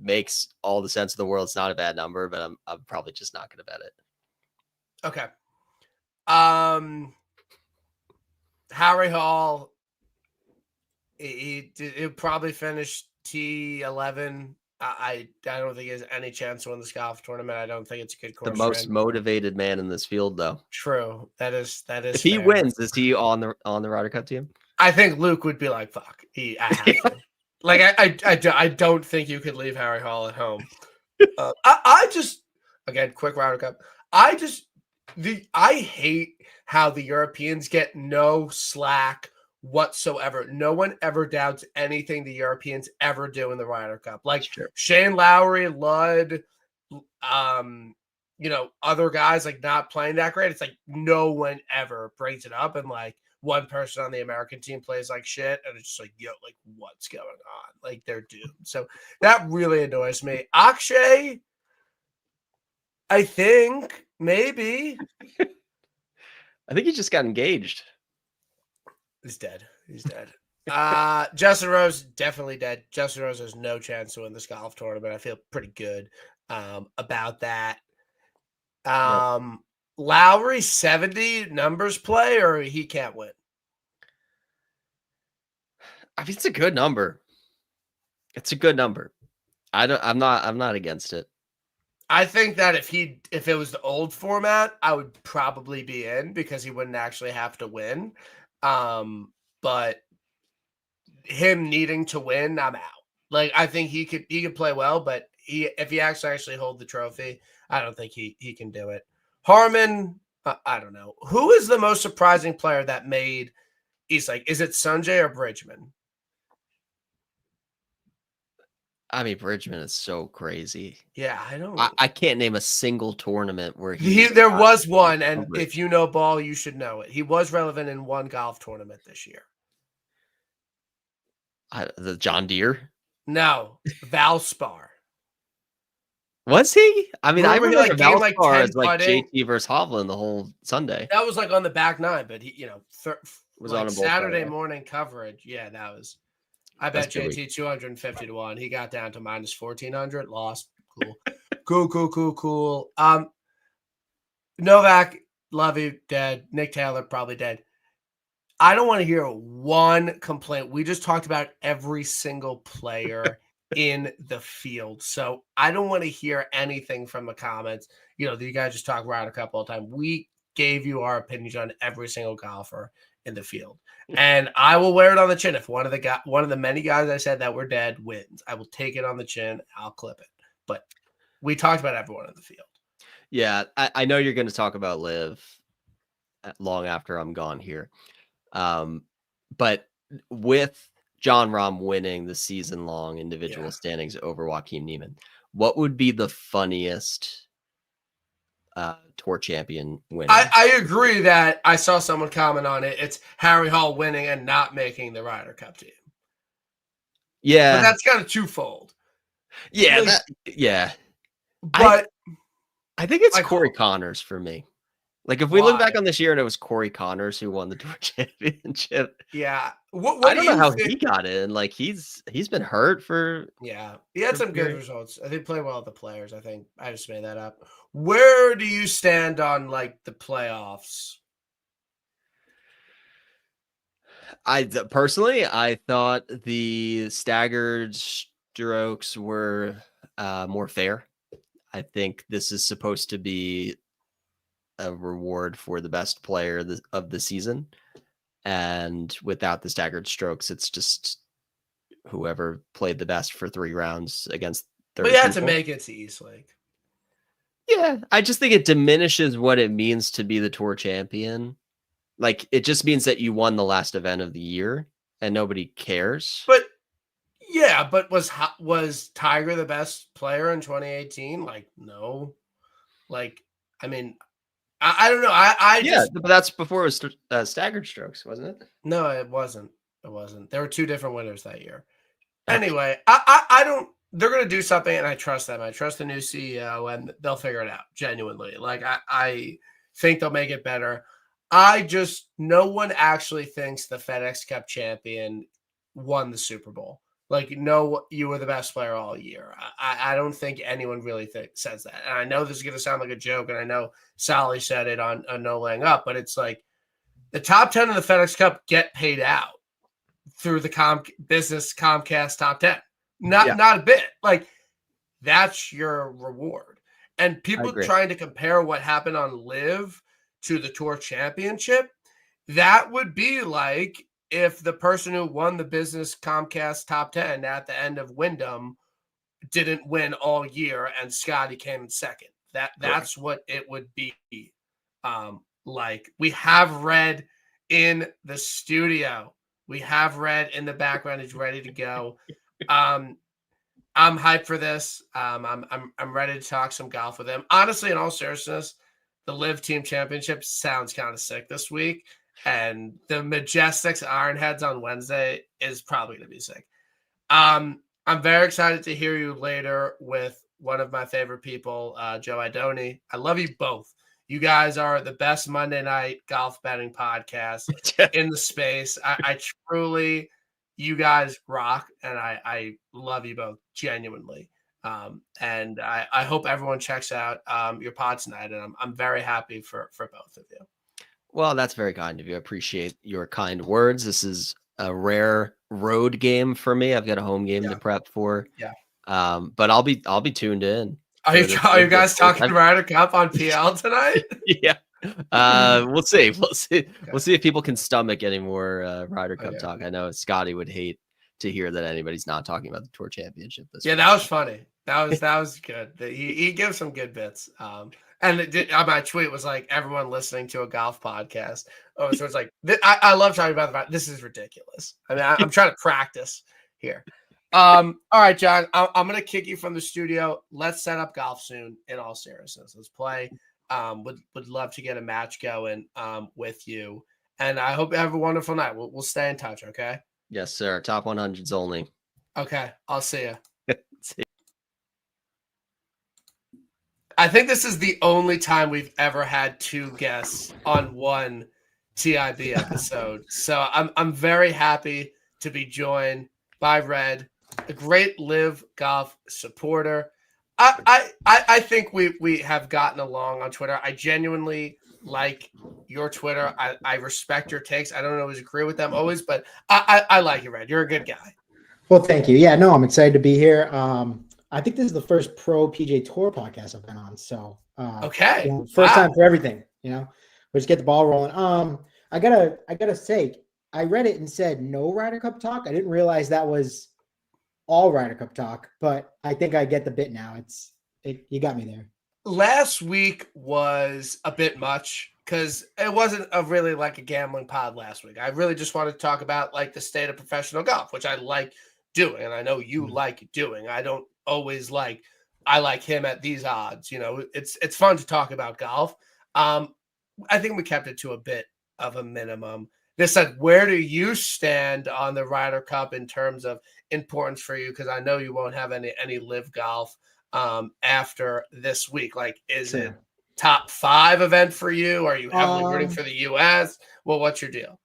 Makes all the sense in the world. It's not a bad number, but I'm probably just not going to bet it. Okay. Harry Hall. He'll probably finish T11. I don't think he has any chance to win this golf tournament. I don't think it's a good course. The most motivated man in this field, though. True. That is. If he wins, is he on the Ryder Cup team? I think Luke would be like, "Fuck, I have to." Like, I don't think you could leave Harry Hall at home. I just, again, quick Ryder Cup. I hate how the Europeans get no slack whatsoever. No one ever doubts anything the Europeans ever do in the Ryder Cup. Like, sure. Shane Lowry, Ludd, other guys like not playing that great. It's like no one ever brings it up, and like one person on the American team plays like shit, and it's just like, yo, like what's going on? Like they're doomed. So that really annoys me. Akshay, I think maybe. I think he just got engaged. He's dead. He's dead. Justin Rose, definitely dead. Justin Rose has no chance to win this golf tournament. I feel pretty good about that. Lowry, 70 numbers play, or he can't win? I mean, it's a good number. It's a good number. I'm not against it. I think that if it was the old format, I would probably be in because he wouldn't actually have to win. But him needing to win, I'm out. Like, I think he could play well, but if he actually hold the trophy, I don't think he can do it. Harman, I don't know. Who is the most surprising player that made East Lake? Is it Sanjay or Bridgman? I mean, Bridgman is so crazy. Yeah, I don't. I can't name a single tournament where there was one, and if you know ball, you should know it. He was relevant in one golf tournament this year. The John Deere? No, Valspar. Was he? I mean, I remember Valspar as like JT versus Hovland the whole Sunday. That was like on the back nine, but he, was like on a Saturday morning coverage. Yeah, that was. I bet JT 250 to 1. He got down to minus 1400, lost. Cool. Novak, love you, dead. Nick Taylor, probably dead. I don't want to hear one complaint. We just talked about every single player in the field. So I don't want to hear anything from the comments. You guys just talk Ryder Cup all the time. We gave you our opinions on every single golfer in the field. And I will wear it on the chin. If one of the many guys I said that were dead wins, I will take it on the chin. I'll clip it. But we talked about everyone in the field. Yeah, I know you're going to talk about Liv long after I'm gone here. But with Jon Rahm winning the season-long individual standings over Joaquin Niemann, what would be the funniest tour champion winning? I agree that I saw someone comment on it. It's Harry Hall winning and not making the Ryder Cup team. Yeah. But that's kind of twofold. Yeah. But I think it's Corey Connors for me. Like, if we look back on this year and it was Corey Connors who won the tour championship. Yeah. I don't know how he got in. Like, he's been hurt for. Yeah. He had some good results. I think played well with the players. I think I just made that up. Where do you stand on like the playoffs? I thought the staggered strokes were more fair. I think this is supposed to be a reward for the best player of the season. And without the staggered strokes, it's just whoever played the best for 3 rounds against 30 But you had people. to make it to East Lake. Yeah, I just think it diminishes what it means to be the tour champion. Like, it just means that you won the last event of the year and nobody cares. But yeah, but was Tiger the best player in 2018? Like, no. Like, I mean, I don't know. But that's before it was staggered strokes, wasn't it? No, it wasn't. It wasn't. There were 2 different winners that year. Anyway, I don't. They're going to do something, and I trust them. I trust the new CEO, and they'll figure it out. Genuinely, like I think they'll make it better. no one actually thinks the FedEx Cup champion won the Super Bowl. Like, no, you were the best player all year. I don't think anyone really says that. And I know this is going to sound like a joke, and I know Sally said it on No Laying Up, but it's like the top 10 of the FedEx Cup get paid out through the business Comcast top 10. Not a bit. Like, that's your reward. And people trying to compare what happened on Live to the Tour Championship, that would be like if the person who won the business Comcast top 10 at the end of Wyndham didn't win all year and Scottie came in second. That's what it would be. Like, we have Red in the studio. We have Red in the background. He's ready to go. I'm hyped for this. I'm ready to talk some golf with him. Honestly, in all seriousness, the Live Team Championship sounds kind of sick this week. And the Majestics Ironheads on Wednesday is probably going to be sick. I'm very excited to hear you later with one of my favorite people, Joe Idoni. I love you both. You guys are the best Monday night golf betting podcast in the space. I truly, you guys rock, and I love you both genuinely. And I hope everyone checks out your pod tonight, and I'm very happy for both of you. Well, that's very kind of you. I appreciate your kind words. This is a rare road game for me. I've got a home game to prep for. Yeah. But I'll be tuned in. Are you guys talking Ryder Cup on PL tonight? Yeah. We'll see. We'll see. Okay. We'll see if people can stomach any more Ryder Cup talk. I know Scottie would hate to hear that anybody's not talking about the Tour Championship this week. That was funny. That was good. He gives some good bits. And my tweet was like, everyone listening to a golf podcast. Oh, so it's like, I love talking about this is ridiculous. I mean, I'm trying to practice here. All right, John, I'm going to kick you from the studio. Let's set up golf soon, in all seriousness. Let's play. Would love to get a match going with you. And I hope you have a wonderful night. We'll stay in touch, okay? Yes, sir. Top 100s only. Okay, I'll see you. I think this is the only time we've ever had two guests on one TIB episode. So I'm very happy to be joined by Red, a great Live Golf supporter. I think we have gotten along on Twitter. I genuinely like your Twitter. I respect your takes. I don't always agree with them always, but I like you, Red. You're a good guy. Well, thank you. Yeah, no, I'm excited to be here. I think this is the first pro PGA Tour podcast I've been on. So okay, first time for everything. We just get the ball rolling. I gotta say, I read it and said no Ryder Cup talk. I didn't realize that was all Ryder Cup talk, but I think I get the bit now. You got me there. Last week was a bit much because it wasn't really like a gambling pod last week. I really just wanted to talk about like the state of professional golf, which I like doing, and I know you like doing. I don't always I like him at these odds. It's fun to talk about golf. I think we kept it to a bit of a minimum. This said, where do you stand on the Ryder Cup in terms of importance for you? Because I know you won't have any Live Golf after this week. Like, is it top 5 event for you? Are you heavily rooting for the US? Well, what's your deal?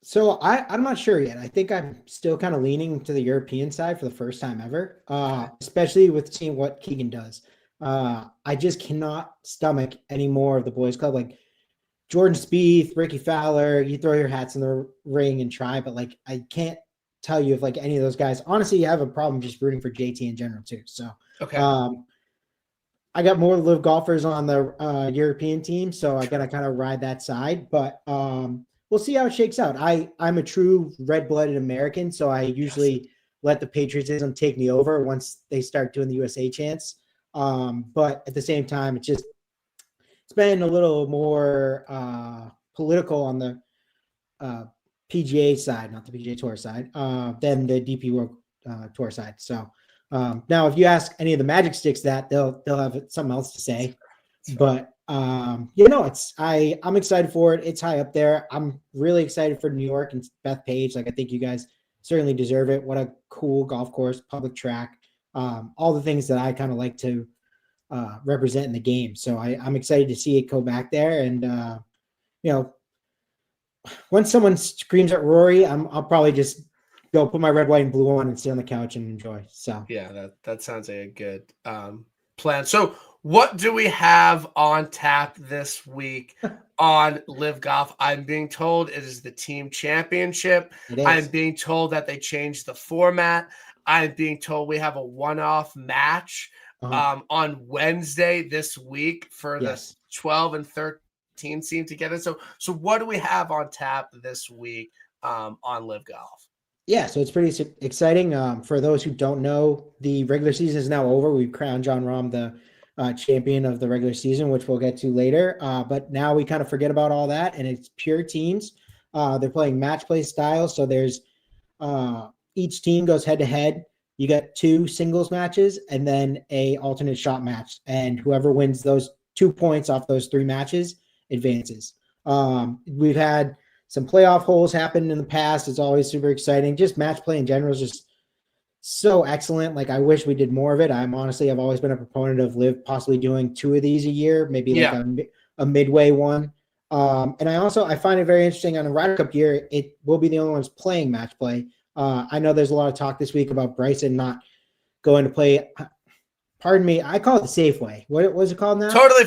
So I'm not sure yet. I think I'm still kind of leaning to the European side for the first time ever, especially with seeing what Keegan does. I just cannot stomach any more of the boys club. Like Jordan Spieth, Ricky Fowler, you throw your hats in the ring and try, but like I can't tell you if like any of those guys. Honestly, you have a problem just rooting for JT in general too. So okay. I got more Live golfers on the European team, so I got to kind of ride that side. But we'll see how it shakes out. I'm a true red-blooded American, so I usually let the patriotism take me over once they start doing the USA chants. But at the same time, it's been a little more political on the PGA side, not the PGA Tour side, than the DP World Tour side. So now, if you ask any of the Magic Sticks that, they'll have something else to say. But I'm excited for it. It's high up there. I'm really excited for New York and Bethpage. Like, I think you guys certainly deserve it. What a cool golf course, public track, all the things that I kind of like to represent in the game. So I'm excited to see it go back there. And, Once someone screams at Rory, I'll probably just go put my red, white, and blue on and sit on the couch and enjoy. So yeah, that sounds like a good plan. So what do we have on tap this week on Live Golf? I'm being told it is the team championship. I'm being told that they changed the format. I'm being told we have a one-off match on Wednesday this week for the 12 and 13 seem to get it. So what do we have on tap this week on Live Golf? Yeah, so it's pretty exciting. For those who don't know, the regular season is now over. We've crowned Jon Rahm the champion of the regular season, which we'll get to later. But now we kind of forget about all that, and it's pure teams. They're playing match play style, so there's each team goes head to head. You got 2 singles matches and then a alternate shot match, and whoever wins those 2 points off those 3 matches advances. We've had some playoff holes happen in the past. It's always super exciting. Just match play in general is just so excellent. Like, I wish we did more of it. I've always been a proponent of Liv possibly doing 2 of these a year, maybe like a midway one. And I find it very interesting on a Ryder Cup year. It will be the only ones playing match play. I know there's a lot of talk this week about Bryson not going to play. Pardon me, I call it the safe way. What was it called now? Totally.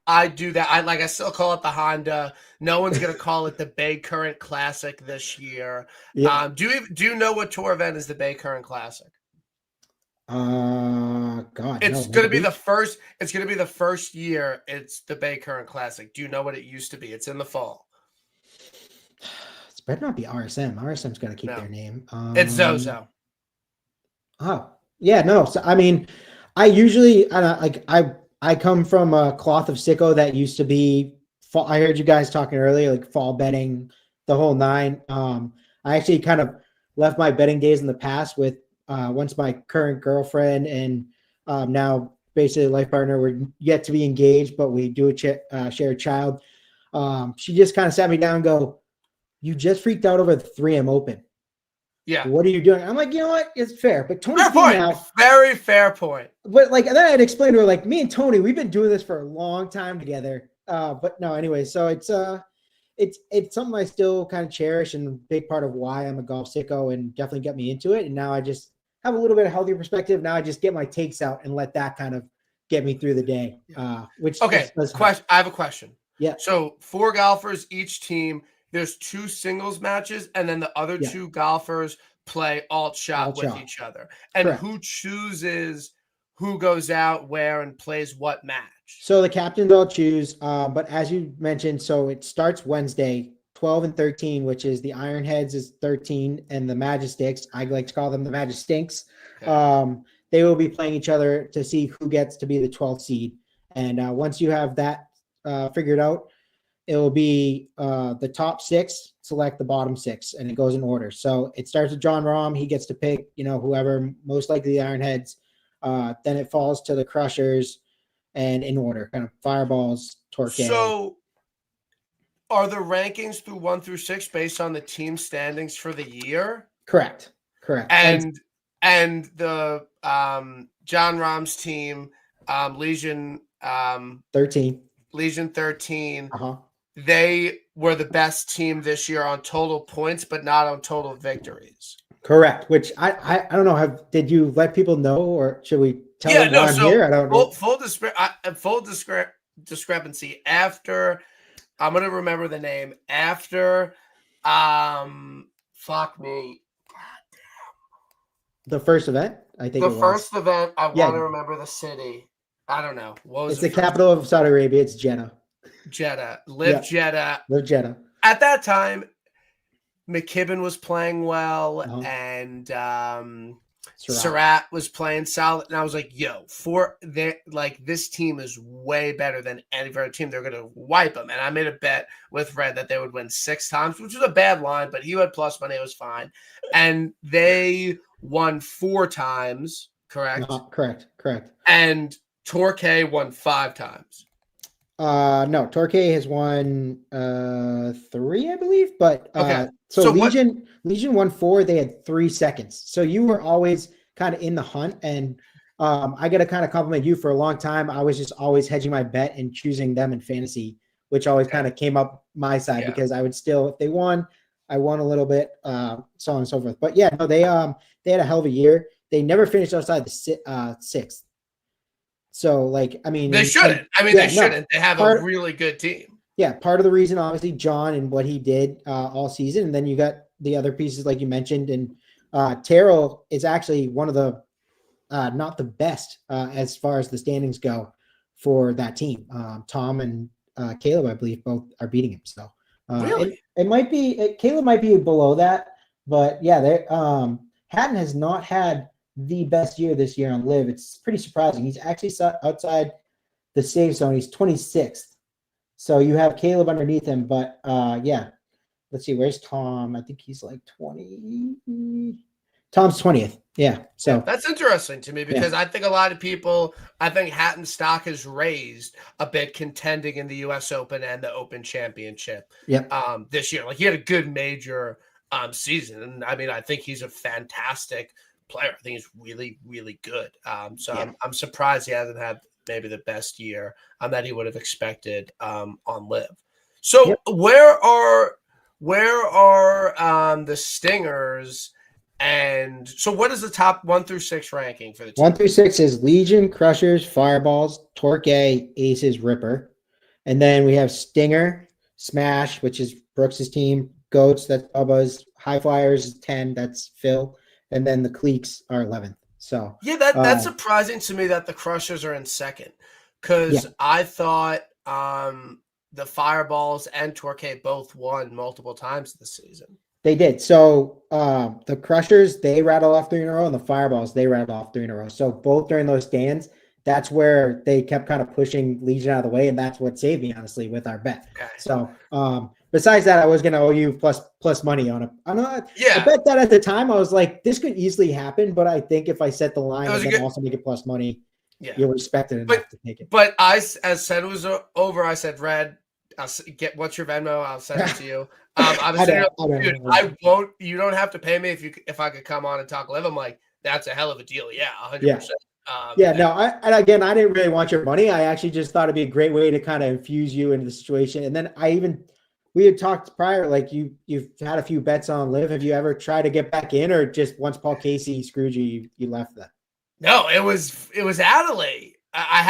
I do that. I still call it the Honda. No one's gonna call it the Bay Current Classic this year. Yeah. Do you know what tour event is the Bay Current Classic? God, it's gonna be the first. It's gonna be the first year. It's the Bay Current Classic. Do you know what it used to be? It's in the fall. It better not be RSM. RSM's got to keep their name. It's Zozo. Oh yeah, no. So I mean, I come from a cloth of sicko that used to be fall. I heard you guys talking earlier, like fall betting, the whole 9. I actually kind of left my betting days in the past with once my current girlfriend and now basically life partner were yet to be engaged, but we do share a child. She just kind of sat me down and go, "You just freaked out over the 3M Open. Yeah. What are you doing?" I'm like, you know what? It's fair. But Tony, very fair point. But like, and then I'd explain to her, like, me and Tony, we've been doing this for a long time together. But no, anyway, so it's something I still kind of cherish and a big part of why I'm a golf sicko and definitely get me into it. And now I just have a little bit of healthier perspective. Now I just get my takes out and let that kind of get me through the day. I have a question. Yeah. So 4 golfers, each team. There's 2 singles matches, and then the other 2 golfers play alt shot with each other. And correct. Who chooses who goes out where and plays what match? So the captains all choose. But as you mentioned, so it starts Wednesday, 12 and 13, which is the Ironheads is 13, and the Majesticks, I like to call them the Majestinks. Okay. They will be playing each other to see who gets to be the 12th seed. And once you have that figured out, it will be the top 6 select the bottom 6, and it goes in order. So it starts with Jon Rahm. He gets to pick, whoever, most likely the Ironheads. Then it falls to the Crushers, and in order, kind of Fireballs, Torquay. So are the rankings through 1 through 6 based on the team standings for the year? Correct. And the Jon Rahm's team, Legion 13. Legion 13. They were the best team this year on total points, but not on total victories. Correct. Which I don't know. Did you let people know, or should we tell them why I'm here? I don't know. Full discrepancy. After, I'm gonna remember the name. After, fuck me. The first event, I think. The first event. I want to remember the city. I don't know. It's the capital of Saudi Arabia. It's Jeddah. Live Jeddah. At that time, McKibben was playing well, and Surratt was playing solid. And I was like, this team is way better than any other team. They're going to wipe them. And I made a bet with Red that they would win 6 times, which was a bad line, but he had plus money. It was fine. And they won 4 times, correct? Correct. And Torquay won 5 times. No, Torquay has won 3, I believe. But okay. So Legion won 4. They had 3 seconds. So you were always kind of in the hunt, and I got to kind of compliment you for a long time. I was just always hedging my bet and choosing them in fantasy which always kind of came up my side because I would still, if they won, I won a little bit, so on and so forth. But yeah, no, they had a hell of a year. They never finished outside the sixth. So like, I mean, they shouldn't. They shouldn't. They have a really good team. Yeah, part of the reason, obviously, John and what he did all season, and then you got the other pieces like you mentioned, and Terrell is actually one of the not the best as far as the standings go for that team. Tom and Caleb, I believe, both are beating him. So really, it might be Caleb might be below that, but yeah, Hatton has not had the best year this year on Live. It's pretty surprising. He's actually outside the safe zone. He's 26th. So you have Caleb underneath him, but yeah. Let's see, where's Tom? I think he's like 20. Tom's 20th. Yeah. So that's interesting to me because I think a lot of people, I think Hatton's stock has raised a bit contending in the US Open and the Open Championship this year. Like he had a good major season. And I think he's a fantastic player. I think he's really, really good. So I'm surprised he hasn't had maybe the best year that he would have expected on Live. So where are the Stingers? And so what is the top 1 through 6 ranking for the team? 1 through 6 is Legion, Crushers, Fireballs, Torquay, Aces, Ripper. And then we have Stinger, Smash, which is Brooks's team, Goats, that's Bubba's, High Flyers, 10, that's Phil. And then the Cleeks are 11th. So yeah, that's surprising to me that the Crushers are in second because I thought the Fireballs and Torquay both won multiple times this season. They did. So the Crushers, they rattled off 3 in a row, and the Fireballs, they rattled off 3 in a row. So both during those stands, that's where they kept kind of pushing Legion out of the way, and that's what saved me, honestly, with our bet. Okay. So besides that, I was going to owe you plus money on it. I bet that at the time, I was like, this could easily happen, but I think if I set the line and then also make it plus money, you'll respect it enough to take it. But as said it was over, I said, Red, I'll get what's your Venmo? I'll send it to you. I won't. You don't have to pay me if I could come on and talk Live. I'm like, that's a hell of a deal. Yeah, 100%. No. I didn't really want your money. I actually just thought it'd be a great way to kind of infuse you into the situation. And then we had talked prior, like you've had a few bets on Live. Have you ever tried to get back in, or just once Paul Casey screwed you left that? No, it was Adelaide. I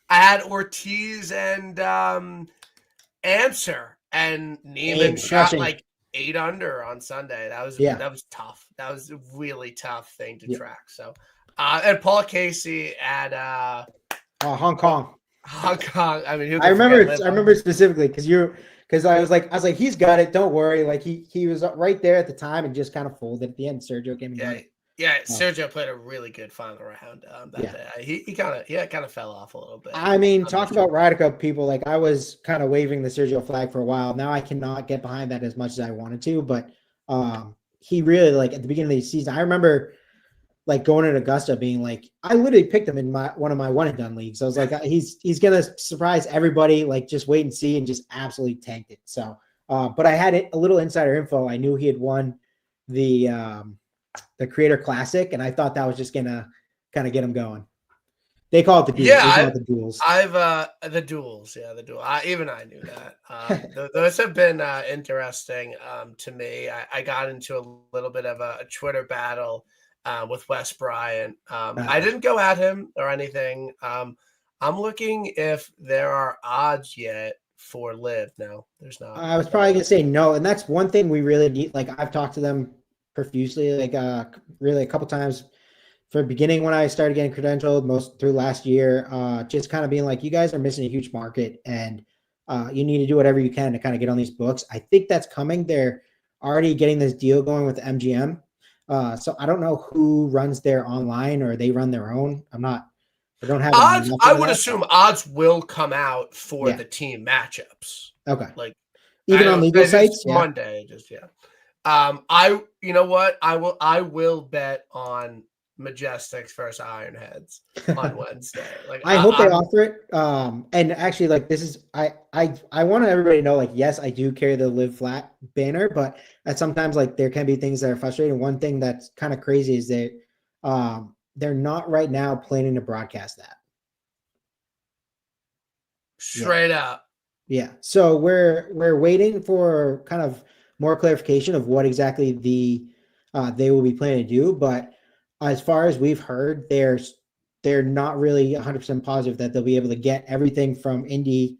had Ortiz and Answer, and Neiman shot like 8 under on Sunday. That was tough. That was a really tough thing to track. So, and Paul Casey at Hong Kong. I mean, I remember specifically because I was like, he's got it. Don't worry. Like he was right there at the time and just kind of folded at the end. Sergio gave me money. Yeah, Sergio played a really good final round that day. He kind of fell off a little bit. I mean, talk about Ryder Cup people. Like I was kind of waving the Sergio flag for a while. Now I cannot get behind that as much as I wanted to. But he really, like at the beginning of the season, I remember like going at Augusta being like, I literally picked him in one of my one and done leagues. I was like, he's gonna surprise everybody. Like just wait and see, and just absolutely tanked it. So, but I had a little insider info. I knew he had won the Creator Classic, and I thought that was just gonna kind of get him going. They call it the duels. The duels. The duels. Yeah, the duel. Even I knew that. Those have been interesting to me. I got into a little bit of a Twitter battle with Wes Bryant. I didn't go at him or anything. I'm looking if there are odds yet for Live. No, there's not. I was probably gonna say no, and that's one thing we really need. Like I've talked to them profusely, like really a couple times for the beginning when I started getting credentialed, most through last year, just kind of being like, you guys are missing a huge market, and you need to do whatever you can to kind of get on these books. I think that's coming. They're already getting this deal going with MGM. So I don't know who runs their online, or they run their own. I don't have odds. I would assume odds will come out for the team matchups. Okay. Like even on legal sites. Monday, you know what? I will bet on Majestics versus Ironheads on Wednesday. Like I hope they offer it. And actually, like this is I want everybody to know, like, yes, I do carry the Live Flat banner, but that sometimes like there can be things that are frustrating. One thing that's kind of crazy is that they're not right now planning to broadcast that. Straight up. Yeah. So we're waiting for kind of more clarification of what exactly they will be planning to do. But as far as we've heard, they're not really 100% positive that they'll be able to get everything from Indy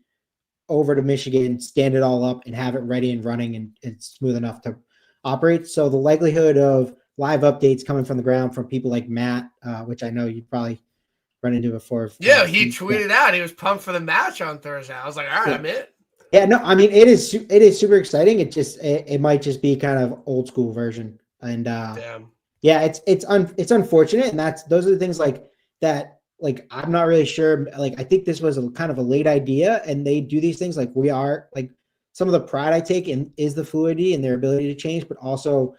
over to Michigan, stand it all up, and have it ready and running and it's smooth enough to operate. So the likelihood of live updates coming from the ground from people like Matt, which I know you'd probably run into before. Yeah, he tweeted out he was pumped for the match on Thursday. I was like, all right, I'm in. Yeah, no, I mean it is super exciting. It might just be kind of old school version, and yeah, it's unfortunate, and those are the things like that. Like I'm not really sure. Like I think this was a kind of a late idea, and they do these things like we are like some of the pride I take in is the fluidity and their ability to change, but also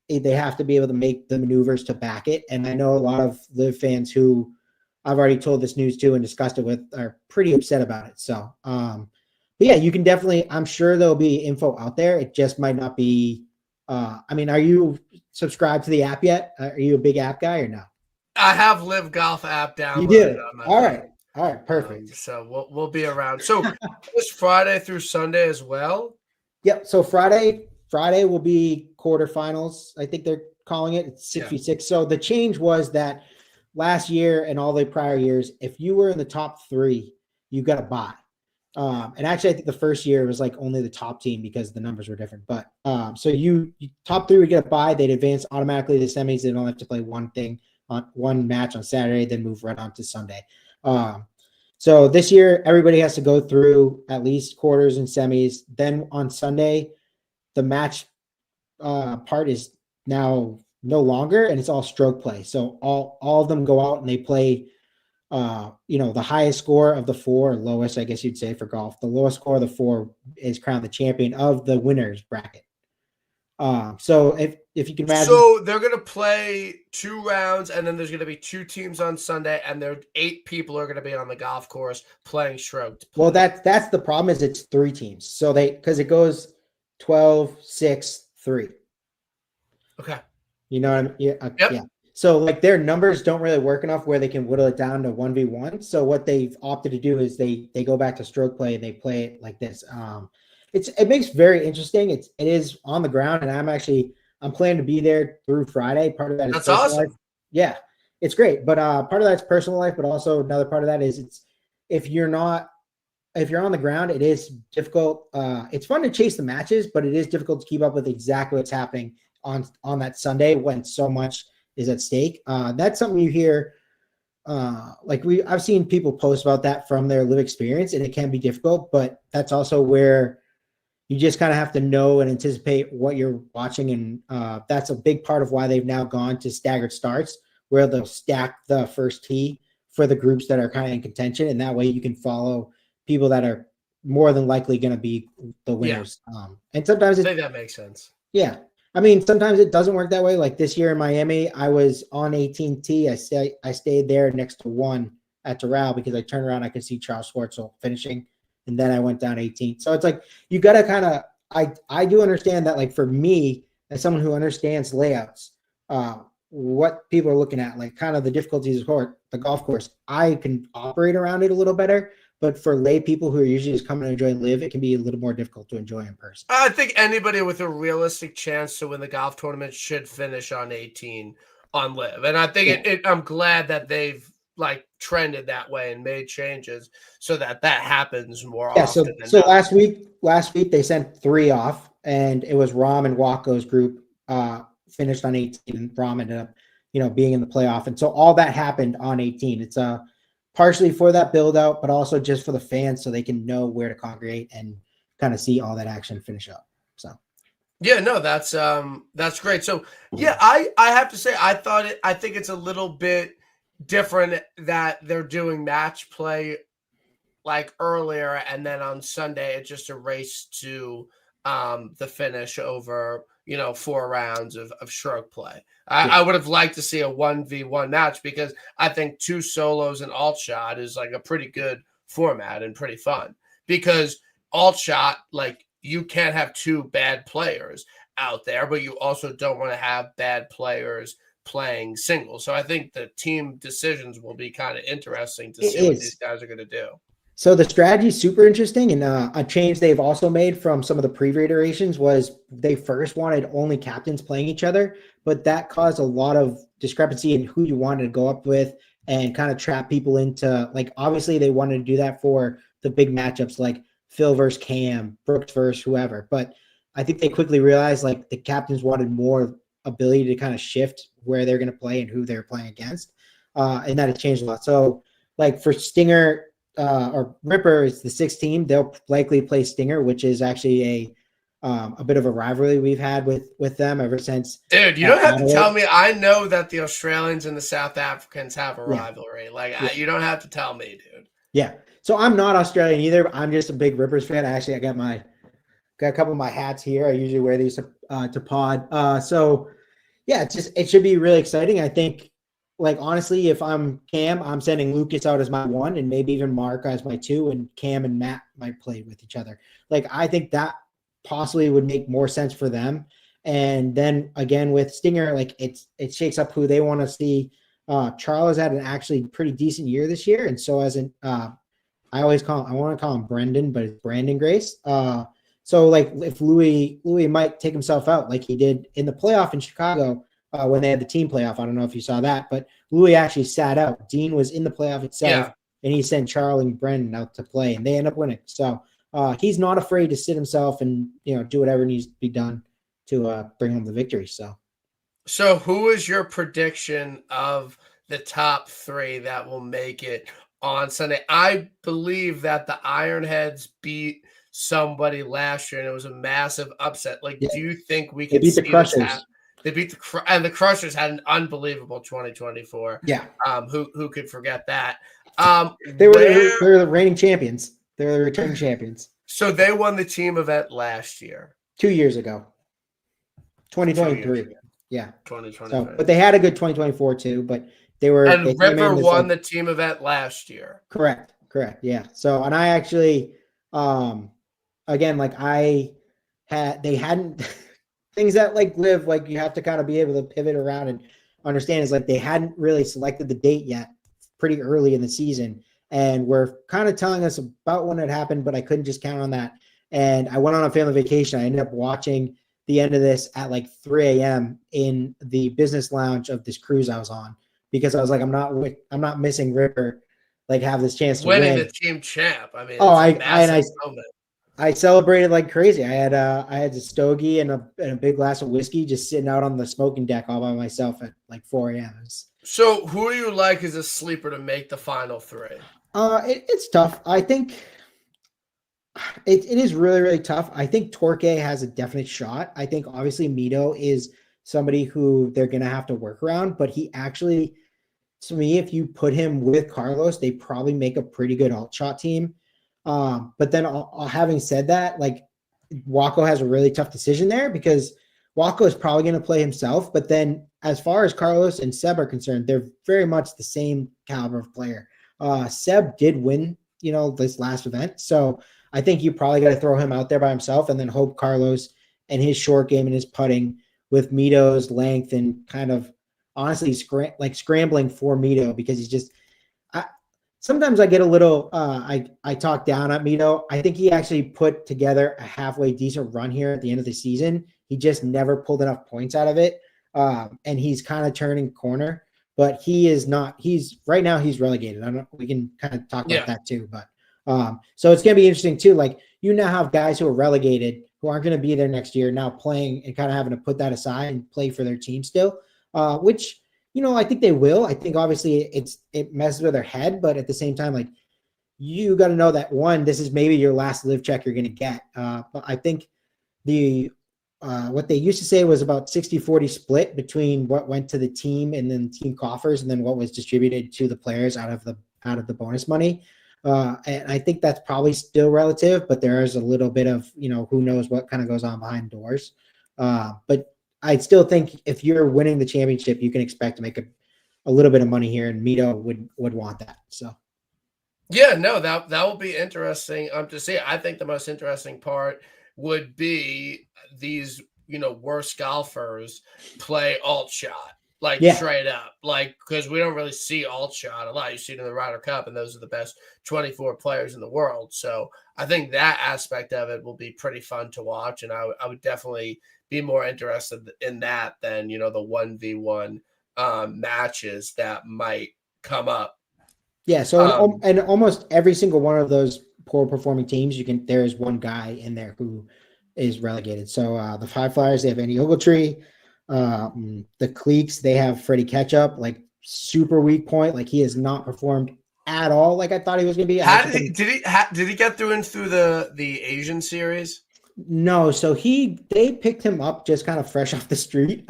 they have to be able to make the maneuvers to back it. And I know a lot of Live fans who I've already told this news to and discussed it with are pretty upset about it. So, but yeah, you can definitely, I'm sure there'll be info out there. It just might not be, I mean, are you subscribed to the app yet? Are you a big app guy or no? I have Live Golf app downloaded. You do? On my All phone. right. All right. Perfect. So we'll be around. So this Friday through Sunday as well? Yep. So Friday will be quarterfinals. I think they're calling it. It's 6v6. Yeah. So the change was that last year and all the prior years, if you were in the top 3, you got a bye. And actually, I think the first year was like only the top team because the numbers were different. But so you top 3 would get a bye. They'd advance automatically to the semis. They don't have to play one match on Saturday, then move right on to Sunday. So this year, everybody has to go through at least quarters and semis. Then on Sunday, the match part is now no longer, and it's all stroke play. So all of them go out and they play. The highest score of the 4, or lowest, I guess you'd say for golf, the lowest score of the 4 is crowned the champion of the winners bracket. So if you can imagine, so they're going to play 2 rounds, and then there's going to be 2 teams on Sunday, and there 8 people are going to be on the golf course playing stroked. Well, that's the problem is it's 3 teams. So because it goes 12, 6, 3. Okay. You know what I mean? Yep. Yeah. So like their numbers don't really work enough where they can whittle it down to 1v1. So what they've opted to do is they go back to stroke play and they play it like this. It makes very interesting. It is on the ground, and I'm planning to be there through Friday. Part of that is that's awesome. Life. Yeah, it's great. But part of that's personal life, but also another part of that is if you're on the ground, it is difficult. It's fun to chase the matches, but it is difficult to keep up with exactly what's happening on that Sunday when so much is at stake. That's something you hear. I've seen people post about that from their live experience, and it can be difficult, but that's also where you just kind of have to know and anticipate what you're watching. And that's a big part of why they've now gone to staggered starts, where they'll stack the first tee for the groups that are kind of in contention. And that way you can follow people that are more than likely going to be the winners. Yeah. And sometimes I think that makes sense. Yeah. I mean, sometimes it doesn't work that way. Like this year in Miami, I was on 18T. I stayed there next to 1 at Doral because I turned around, I could see Charles Schwartzel finishing, and then I went down 18. So it's like you got to kind of I do understand that, like for me, as someone who understands layouts, what people are looking at, like kind of the difficulties of the golf course, I can operate around it a little better. But for lay people who are usually just coming to enjoy and live, it can be a little more difficult to enjoy in person. I think anybody with a realistic chance to win the golf tournament should finish on 18 on live. And I think I'm glad that they've like trended that way and made changes so that happens more often. So last week they sent 3 off, and it was Rahm and Waco's group finished on 18, and Rahm ended up, being in the playoff. And so all that happened on 18. It's partially for that build out, but also just for the fans so they can know where to congregate and kind of see all that action finish up. So yeah, no, that's great. So yeah, I have to say I think it's a little bit different that they're doing match play like earlier, and then on Sunday it's just a race to the finish over 4 rounds of stroke play. I would have liked to see a 1v1 match because I think 2 solos and alt shot is like a pretty good format and pretty fun, because alt shot, like you can't have 2 bad players out there, but you also don't want to have bad players playing singles. So I think the team decisions will be kind of interesting to see what these guys are going to do. So the strategy is super interesting, and a change they've also made from some of the previous iterations was they first wanted only captains playing each other, but that caused a lot of discrepancy in who you wanted to go up with and kind of trap people into, like, obviously they wanted to do that for the big matchups like Phil versus Cam, Brooks versus whoever, but I think they quickly realized like the captains wanted more ability to kind of shift where they're going to play and who they're playing against, and that has changed a lot. So like for Stinger, or Ripper is the 6th team. They'll likely play Stinger, which is actually a bit of a rivalry we've had with them ever since. Dude, you don't have to tell me. I know that the Australians and the South Africans have a rivalry. You don't have to tell me, dude. Yeah. So I'm not Australian either. But I'm just a big Rippers fan. Actually, I got a couple of my hats here. I usually wear these to pod. So yeah, it should be really exciting. I think. Like, honestly, if I'm Cam, I'm sending Lucas out as my 1 and maybe even Mark as my 2, and Cam and Matt might play with each other. Like, I think that possibly would make more sense for them. And then again with Stinger, like it shakes up who they want to see. Charles had an actually pretty decent year this year, and so as an I want to call him Brendan, but it's Brandon Grace. So like if Louis might take himself out like he did in the playoff in Chicago. When they had the team playoff. I don't know if you saw that, but Louis actually sat out. Dean was in the playoff itself, and he sent Charles and Brendan out to play, and they end up winning. So he's not afraid to sit himself and do whatever needs to be done to bring home the victory. So who is your prediction of the top 3 that will make it on Sunday? I believe that the Ironheads beat somebody last year, and it was a massive upset. Like, do you think we can beat the see Crushers? This happen? They beat the Crushers had an unbelievable 2024. Yeah. Who could forget that? They were the reigning champions. They were the returning champions. So they won the team event last year. 2 years ago. 2023. Yeah. 2023. So, but they had a good 2024 too, but they Ripper won the team event last year. Correct. Yeah. So, and I actually again, like they hadn't things that like live, like you have to kind of be able to pivot around and understand is like they hadn't really selected the date yet pretty early in the season. And we're kind of telling us about when it happened, but I couldn't just count on that. And I went on a family vacation. I ended up watching the end of this at like 3 a.m. in the business lounge of this cruise I was on because I was like, I'm not missing Ripper, like have this chance to winning win. the team champ. I mean, I celebrated like crazy. I had a stogie and a big glass of whiskey just sitting out on the smoking deck all by myself at like 4 a.m. So who do you like as a sleeper to make the final 3? It's tough. I think it is really, really tough. I think Torque has a definite shot. I think obviously Mito is somebody who they're going to have to work around, but he actually, to me, if you put him with Carlos, they probably make a pretty good alt shot team. But then having said that, like Waco has a really tough decision there because Waco is probably going to play himself. But then as far as Carlos and Seb are concerned, they're very much the same caliber of player. Seb did win, this last event. So I think you probably got to throw him out there by himself and then hope Carlos and his short game and his putting with Mito's length and kind of honestly scrambling for Mito because he's just, sometimes I get a little, I talk down at Mito. I think he actually put together a halfway decent run here at the end of the season. He just never pulled enough points out of it. And he's kind of turning corner, but right now he's relegated. We can kind of talk about that too, but so it's going to be interesting too. Like you now have guys who are relegated who aren't going to be there next year now playing and kind of having to put that aside and play for their team still, which, I think they will. I think obviously it messes with their head, but at the same time, like you got to know that this is maybe your last live check you're going to get. But I think what they used to say was about 60-40 split between what went to the team and then team coffers and then what was distributed to the players out of the bonus money. And I think that's probably still relative, but there is a little bit of, who knows what kind of goes on behind doors. But I still think if you're winning the championship, you can expect to make a little bit of money here, and Mito would want that. So, yeah, no, that will be interesting to see. I think the most interesting part would be these, worse golfers play alt shot. like straight up, like because we don't really see alt shot a lot. You see it in the Ryder Cup, and those are the best 24 players in the world. So I think that aspect of it will be pretty fun to watch, and I would definitely be more interested in that than the 1v1 matches that might come up. Yeah, so and almost every single one of those poor performing teams, there is one guy in there who is relegated. So the Five Flyers, they have Andy Ogletree. The Cleeks, they have Freddie Ketchup, like super weak point. Like he has not performed at all like I thought he was going to be. Did he get through the Asian series? No, so they picked him up just kind of fresh off the street.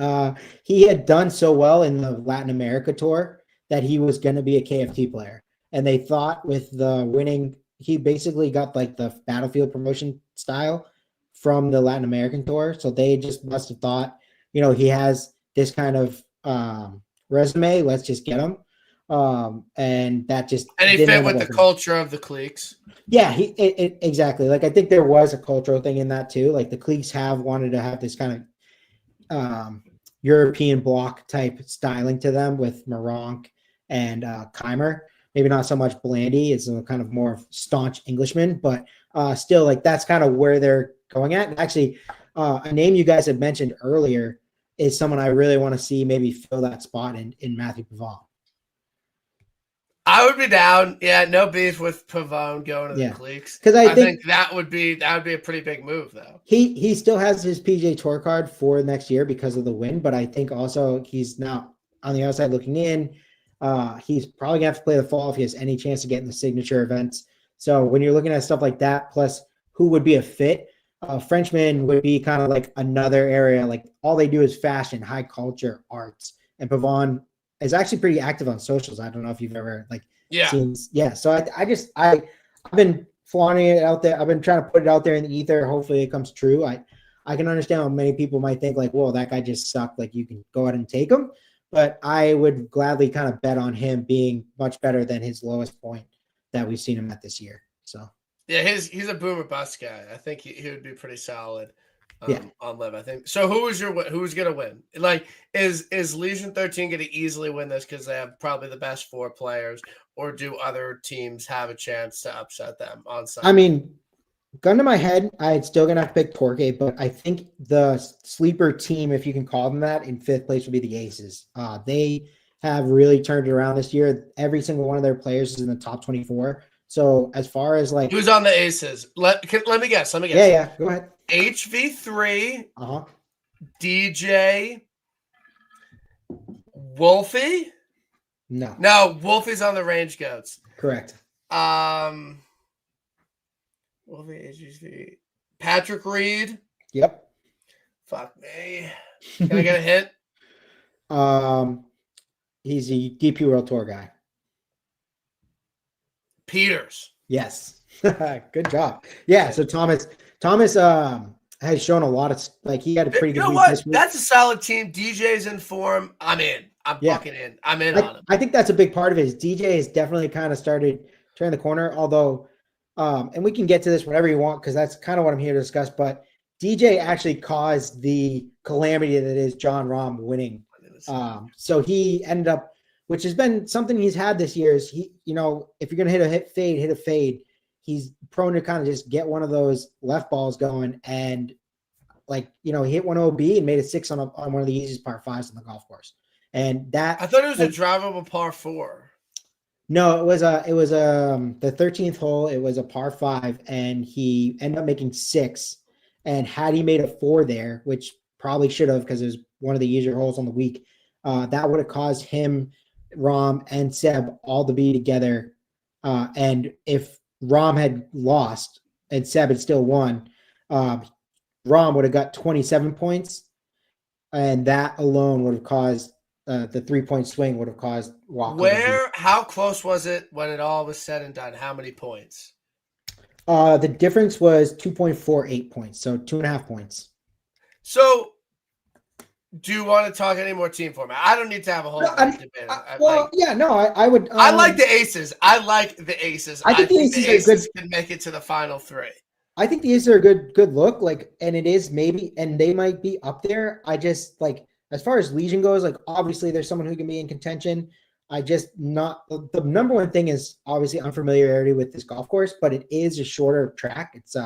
He had done so well in the Latin America tour that he was going to be a KFT player. And they thought with the winning, he basically got like the Battlefield promotion style from the Latin American tour. So they just must have thought, he has this kind of resume. Let's just get him. And that just he fit with the culture of the Cleeks. Yeah, exactly. Like I think there was a cultural thing in that too. Like the Cleeks have wanted to have this kind of European block type styling to them with Moronk and Keimer. Maybe not so much Blandy. It's a kind of more staunch Englishman, but still, like that's kind of where they're going at. And actually, a name you guys had mentioned earlier is someone I really want to see maybe fill that spot in Matthew Pavone. I would be down. Yeah, no beef with Pavone going to the Cleeks. Because I think that would be a pretty big move, though. He still has his PGA Tour card for next year because of the win, but I think also he's now on the outside looking in. He's probably gonna have to play the fall if he has any chance to get in the signature events. So when you're looking at stuff like that, plus who would be a fit, Frenchman would be kind of like another area. Like all they do is fashion, high culture, arts, and Pavone is actually pretty active on socials. I don't know if you've ever seen. Yeah. So I've been flaunting it out there. I've been trying to put it out there in the ether. Hopefully it comes true. I can understand how many people might think like, whoa, that guy just sucked. Like you can go ahead and take him. But I would gladly kind of bet on him being much better than his lowest point that we've seen him at this year. So yeah, he's a boomer bust guy. I think he would be pretty solid on live. I think. So who's gonna win? Like is Legion 13 gonna easily win this because they have probably the best 4 players, or do other teams have a chance to upset them on Sunday? I mean, gun to my head, I'd still gonna have to pick Torquay, but I think the sleeper team, if you can call them that, in 5th place would be the Aces. They have really turned it around this year. Every single one of their players is in the top 24. So as far as like who's on the Aces, let me guess. Yeah, go ahead. HV3, DJ, Wolfie. No, Wolfie's on the Range Goats. Correct. Wolfie, HV3, Patrick Reed. Yep. Fuck me. Can I get a hint? He's a DP World Tour guy. Peters. Yes. Good job. Yeah. So Thomas has shown a lot of he had a pretty good week this week. That's a solid team. DJ's in form. I'm in. I'm fucking in. I'm in on him. I think that's a big part of it. Is DJ has definitely kind of started turning the corner. Although, and we can get to this whenever you want because that's kind of what I'm here to discuss. But DJ actually caused the calamity that is John Rahm winning. So he ended up, which has been something he's had this year. Is if you're gonna hit a fade. He's prone to kind of just get one of those left balls going and he hit one OB and made a 6 on one of the easiest par 5s on the golf course. And that I thought it was a drivable par 4. No, it was the 13th hole. It was a par 5 and he ended up making 6. And had he made a 4 there, which probably should have because it was one of the easier holes on the week, that would have caused him, Rahm, and Seb all to be together. And if Rahm had lost and Seb had still won, Rahm would have got 27 points, and that alone would have caused the 3-point swing would have caused walkover. How close was it when it all was said and done? How many points? The difference was 2.48 points, so 2.5 points. So, do you want to talk any more team format? I don't need to have a whole debate. I would. I like the Aces. I think the Aces can make it to the final 3. I think the Aces are a good look. And it is maybe, and they might be up there. I just as far as Legion goes, like obviously there's someone who can be in contention. I just not the number one thing is obviously unfamiliarity with this golf course, but it is a shorter track. It's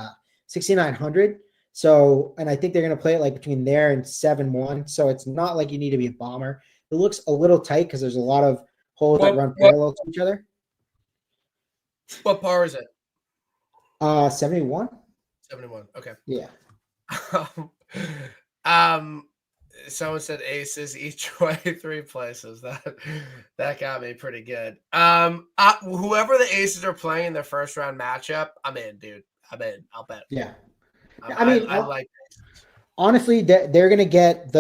6,900. So, and I think they're going to play it like between there and 7-1. So it's not like you need to be a bomber. It looks a little tight because there's a lot of holes that run parallel to each other. What par is it? 71. 71. Okay. Yeah. Someone said aces each way 3 places. That got me pretty good. Whoever the aces are playing in their first round matchup, I'm in, dude. I'm in. I'll bet. Yeah. I like aces. Honestly, they're gonna get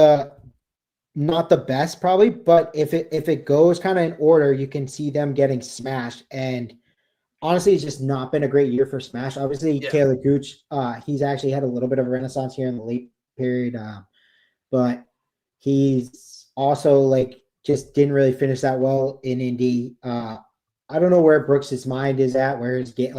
not the best probably, but if it goes kind of in order, you can see them getting smashed. And honestly, it's just not been a great year for smash. Obviously, Taylor Gooch, he's actually had a little bit of a renaissance here in the late period, but he's also like just didn't really finish that well in Indy. I don't know where Brooks's mind is at, where his game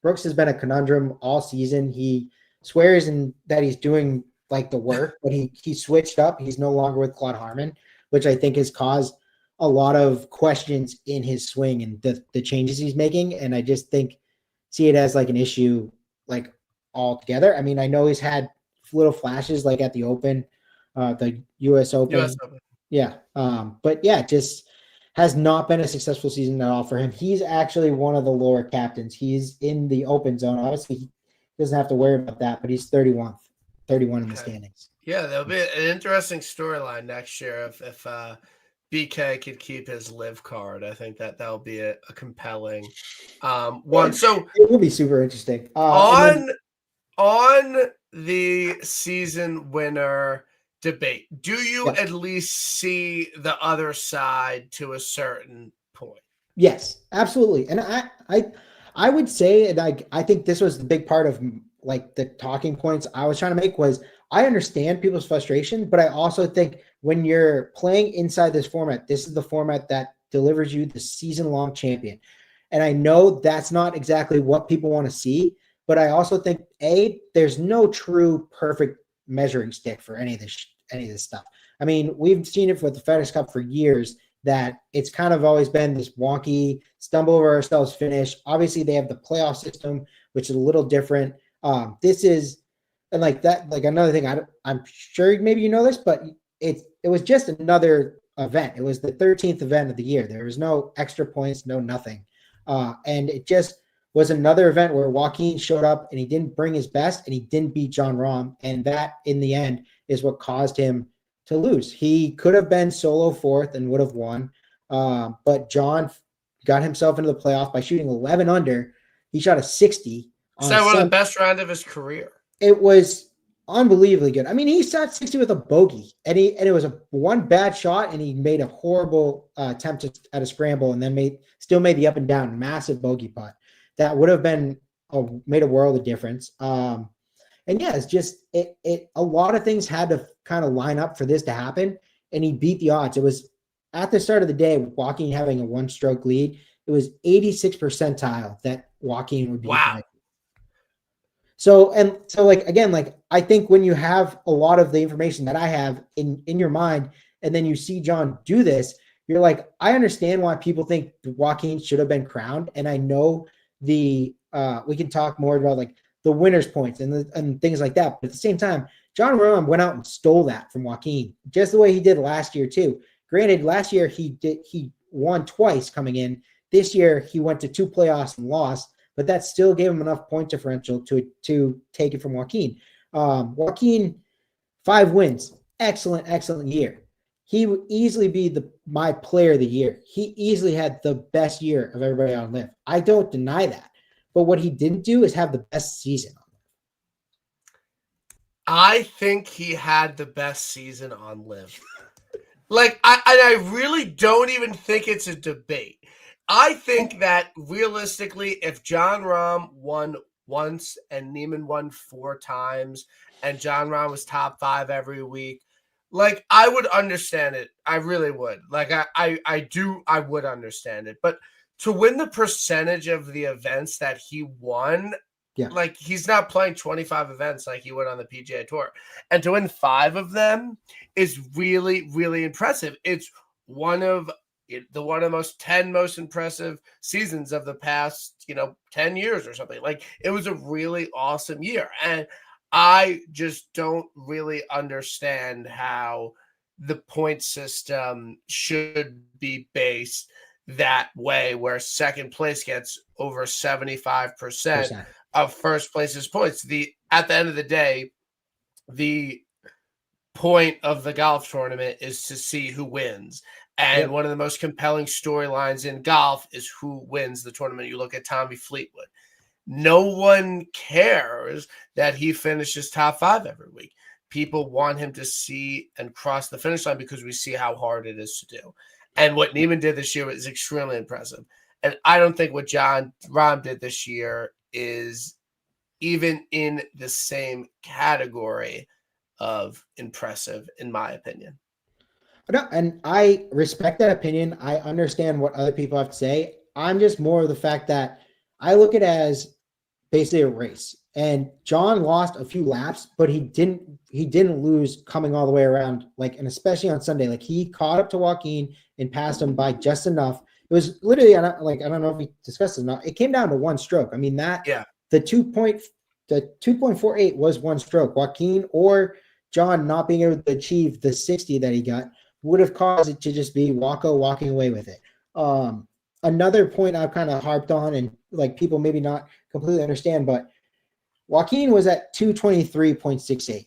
Brooks has been a conundrum all season. He swears that he's doing like the work, but he switched up. He's no longer with Claude Harmon, which I think has caused a lot of questions in his swing and the changes he's making. And I just see it as like an issue like altogether. I mean, I know he's had little flashes like at the Open, the US Open. Yeah. But yeah, just has not been a successful season at all for him. He's actually one of the lower captains. He's in the open zone. Obviously, he doesn't have to worry about that, but he's 31 in the standings. Yeah, there'll be an interesting storyline next year if BK could keep his live card. I think that'll be a compelling one. So it will be super interesting. On the season winner debate, do you at least see the other side to a certain point? Yes, absolutely. And I would say, and I think this was the big part of like the talking points I was trying to make was I understand people's frustration, but I also think when you're playing inside this format, this is the format that delivers you the season-long champion. And I know that's not exactly what people want to see, but I also think there's no true perfect measuring stick for any of this stuff. I mean, we've seen it for the FedEx Cup for years that it's kind of always been this wonky stumble over ourselves finish. Obviously, they have the playoff system, which is a little different. This is and like that, like another thing. I'm sure maybe you know this, but it was just another event. It was the 13th event of the year. There was no extra points, no nothing, and it just was another event where Joaquin showed up and he didn't bring his best and he didn't beat Jon Rahm, and that in the end is what caused him to lose. He could have been solo fourth and would have won, but Jon got himself into the playoff by shooting 11 under. He shot a 60. Is that one of the best rounds of his career? It was unbelievably good. I mean, he shot 60 with a bogey, and it was one bad shot, and he made a horrible attempt at a scramble, and then still made the up and down massive bogey putt that would have been made a world of difference. And yeah, it's just a lot of things had to kind of line up for this to happen, and he beat the odds. It was at the start of the day, Joaquin having a 1-stroke lead. It was 86th percentile that Joaquin would be. Wow. So like, again, like I think when you have a lot of the information that I have in your mind, and then you see Jon do this, you're like, I understand why people think Joaquin should have been crowned. And I know we can talk more about like the winner's points and things like that. But at the same time, Jon Rahm went out and stole that from Joaquin, just the way he did last year too. Granted, last year he won twice coming in. This year he went to 2 playoffs and lost, but that still gave him enough point differential to take it from Joaquin. Joaquin, 5 wins. Excellent year. He would easily be my player of the year. He easily had the best year of everybody on LIV. I don't deny that. But what he didn't do is have the best season on LIV. I think he had the best season on LIV. Like, I really don't even think it's a debate. I think that realistically, if Jon Rahm won once and Neiman won 4 times and Jon Rahm was top 5 every week, like I would understand it. I really would. Like I would understand it. But to win the percentage of the events that he won, Yeah. Like, he's not playing 25 events like he would on the PGA Tour. And to win 5 of them is really, really impressive. It's one of the most 10 most impressive seasons of the past, 10 years or something. Like, it was a really awesome year. And I just don't really understand how the point system should be based that way, where second place gets over 75% of first place's points. At the end of the day, the point of the golf tournament is to see who wins. And one of the most compelling storylines in golf is who wins the tournament. You look at Tommy Fleetwood. No one cares that he finishes top 5 every week. People want him to see and cross the finish line because we see how hard it is to do. And what Neiman did this year was extremely impressive. And I don't think what Jon Rahm did this year is even in the same category of impressive, in my opinion. No, and I respect that opinion. I understand what other people have to say. I'm just more of the fact that I look at it as basically a race. And John lost a few laps, but he didn't lose coming all the way around, and especially on Sunday. Like, he caught up to Joaquin and passed him by just enough. It was literally, I don't know if we discussed it enough. It came down to one stroke. I mean, the 2.48 was one stroke. Joaquin or John not being able to achieve the 60 that he got would have caused it to just be walking away with it. Another point I've kind of harped on, and people maybe not completely understand, but Joaquin was at 223.68.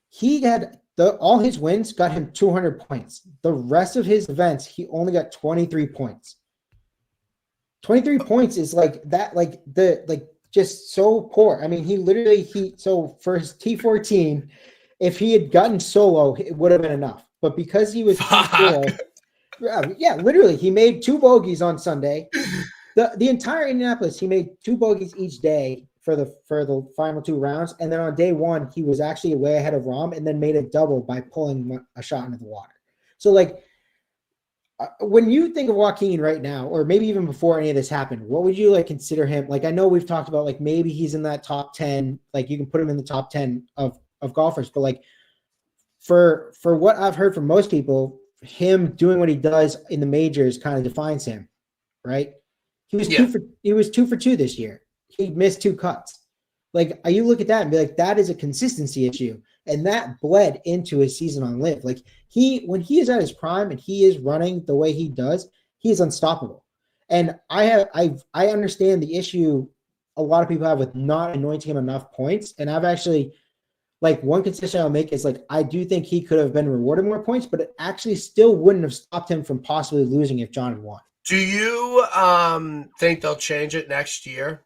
He had all his wins got him 200 points. The rest of his events, he only got 23 points. 23 points is just so poor. I mean, so for his T14, if he had gotten solo, it would have been enough. But because he was T4, literally, he made 2 bogeys on Sunday. The entire Indianapolis, he made 2 bogeys each day for the final 2 rounds, and then on day 1, he was actually way ahead of Rahm, and then made a double by pulling a shot into the water. So, when you think of Joaquin right now, or maybe even before any of this happened, what would you consider him? I know we've talked about maybe he's in that top 10, you can put him in the top 10 of golfers, but for what I've heard from most people, him doing what he does in the majors kind of defines him, right? He was 2 for 2 this year. He missed 2 cuts. You look at that and be that is a consistency issue. And that bled into his season on LIV. When he is at his prime and he is running the way he does, he is unstoppable. And I understand the issue a lot of people have with not anointing him enough points. And I've actually, one concession I'll make is I do think he could have been rewarded more points, but it actually still wouldn't have stopped him from possibly losing if John had won. Do you think they'll change it next year?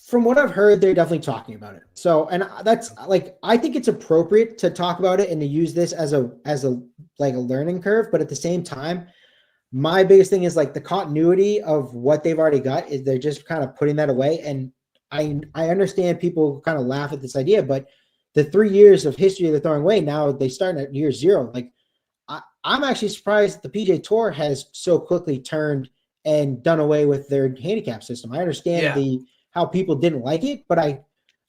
From what I've heard, they're definitely talking about it. So, and that's I think it's appropriate to talk about it and to use this as a learning curve. But at the same time, my biggest thing is the continuity of what they've already got is they're just kind of putting that away. And I understand people kind of laugh at this idea, but the 3 years of history they're throwing away now, they start at year 0. I'm actually surprised the PGA Tour has so quickly turned and done away with their handicap system. I understand how people didn't like it, but I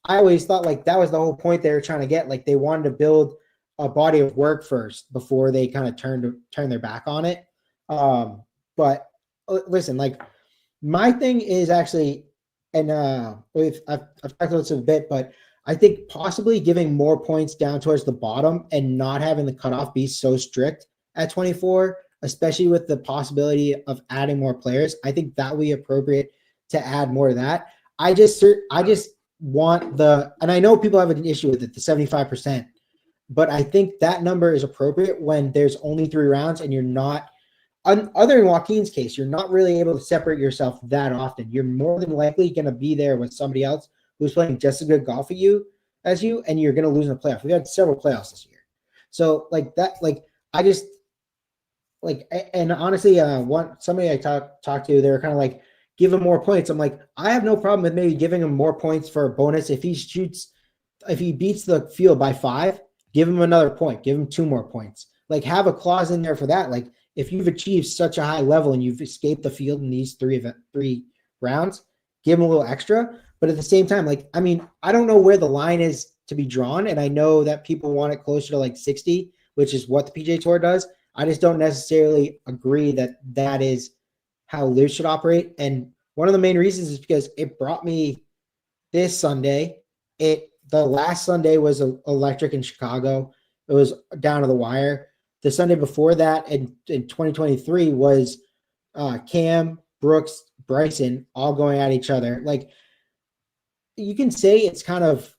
always thought that was the whole point they were trying to get. They wanted to build a body of work first before they kind of turn their back on it. But listen, my thing is actually, and I've talked about this a bit, but I think possibly giving more points down towards the bottom and not having the cutoff be so strict at 24, especially with the possibility of adding more players, I think that would be appropriate to add more of that. I just want and I know people have an issue with it, the 75%, but I think that number is appropriate when there's only 3 rounds and you're not, other than Joaquin's case, you're not really able to separate yourself that often. You're more than likely going to be there with somebody else who's playing just as good golf as you, and you're going to lose in a playoff. We've had several playoffs this year. So I just and honestly, somebody I talked to, they were kind of give him more points. I'm I have no problem with maybe giving him more points for a bonus. If he beats the field by 5, give him another point, give him 2 more points. Have a clause in there for that. If you've achieved such a high level and you've escaped the field in these 3 rounds, give him a little extra. But at the same time, like, I mean, I don't know where the line is to be drawn. And I know that people want it closer to like 60, which is what the PGA Tour does. I just don't necessarily agree that that is how LIV should operate. And one of the main reasons is because it brought me this Sunday. The last Sunday was electric in Chicago. It was down to the wire. The Sunday before that in 2023 was Cam, Brooks, Bryson all going at each other. Like, you can say it's kind of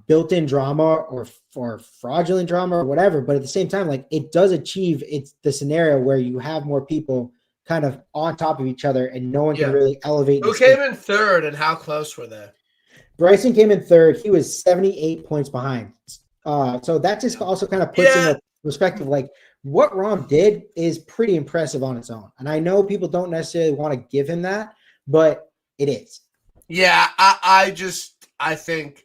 built-in drama or fraudulent drama or whatever, but at the same time, like, it does achieve the scenario where you have more people kind of on top of each other and no one can really elevate. Who came in third and how close were they? Bryson came in third. He was 78 points behind. So that just also kind of puts in a perspective, like, what Rahm did is pretty impressive on its own. And I know people don't necessarily want to give him that, but it is. Yeah, I think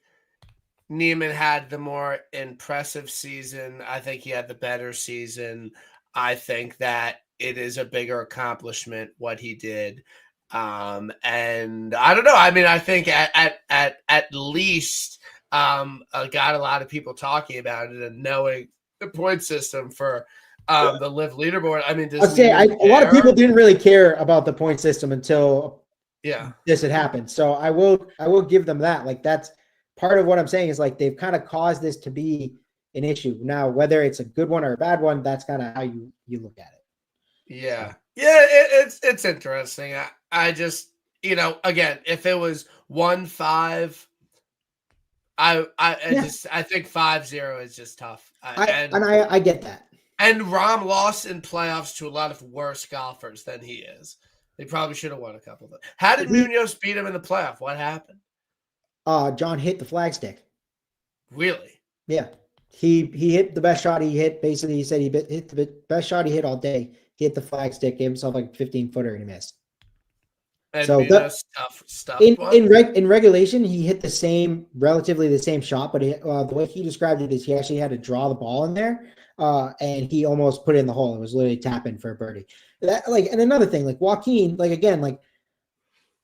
Neiman had the more impressive season. I think he had the better season. I think that it is a bigger accomplishment what he did. And I don't know. I mean, I think at least got a lot of people talking about it and knowing the point system for the LIV leaderboard. I mean, I'd say a lot of people didn't really care about the point system until this had happened. So I will give them that. Like, that's part of what I'm saying is, like, they've kind of caused this to be an issue. Now, whether it's a good one or a bad one, that's kind of how you look at it. Yeah. Yeah, it's interesting. I just, again, if it was 1-5, I think 5-0 is just tough. I get that. And Rahm lost in playoffs to a lot of worse golfers than he is. They probably should have won a couple of them. How did Munoz beat him in the playoff? What happened? John hit the flagstick. Really? Yeah. He hit the best shot he hit. Basically, he said he hit the best shot he hit all day. He hit the flagstick, gave himself like a 15-footer, and he missed. And so stuff. In regulation, he hit relatively the same shot, but the way he described it is he actually had to draw the ball in there, and he almost put it in the hole. It was literally tapping for a birdie. And another thing, like Joaquin, like, again, like,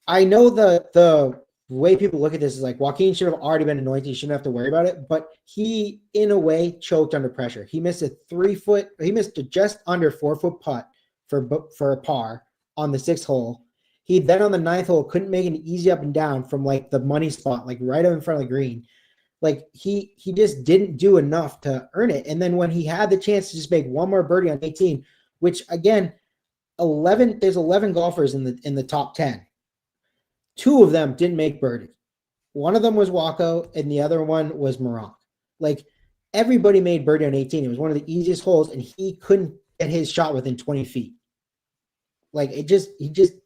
I know the way people look at this is like Joaquin should have already been anointed. He shouldn't have to worry about it, but he, in a way, choked under pressure. He missed he missed a just under 4-foot putt for a par on the 6th hole. He then on the 9th hole couldn't make an easy up and down from like the money spot, like right up in front of the green. Like, he just didn't do enough to earn it. And then when he had the chance to just make one more birdie on 18, which again, there's 11 golfers in the top 10. 2 of them didn't make birdie. One of them was Waco, and the other one was Morant. Like, everybody made birdie on 18. It was one of the easiest holes, and he couldn't get his shot within 20 feet. Like, he just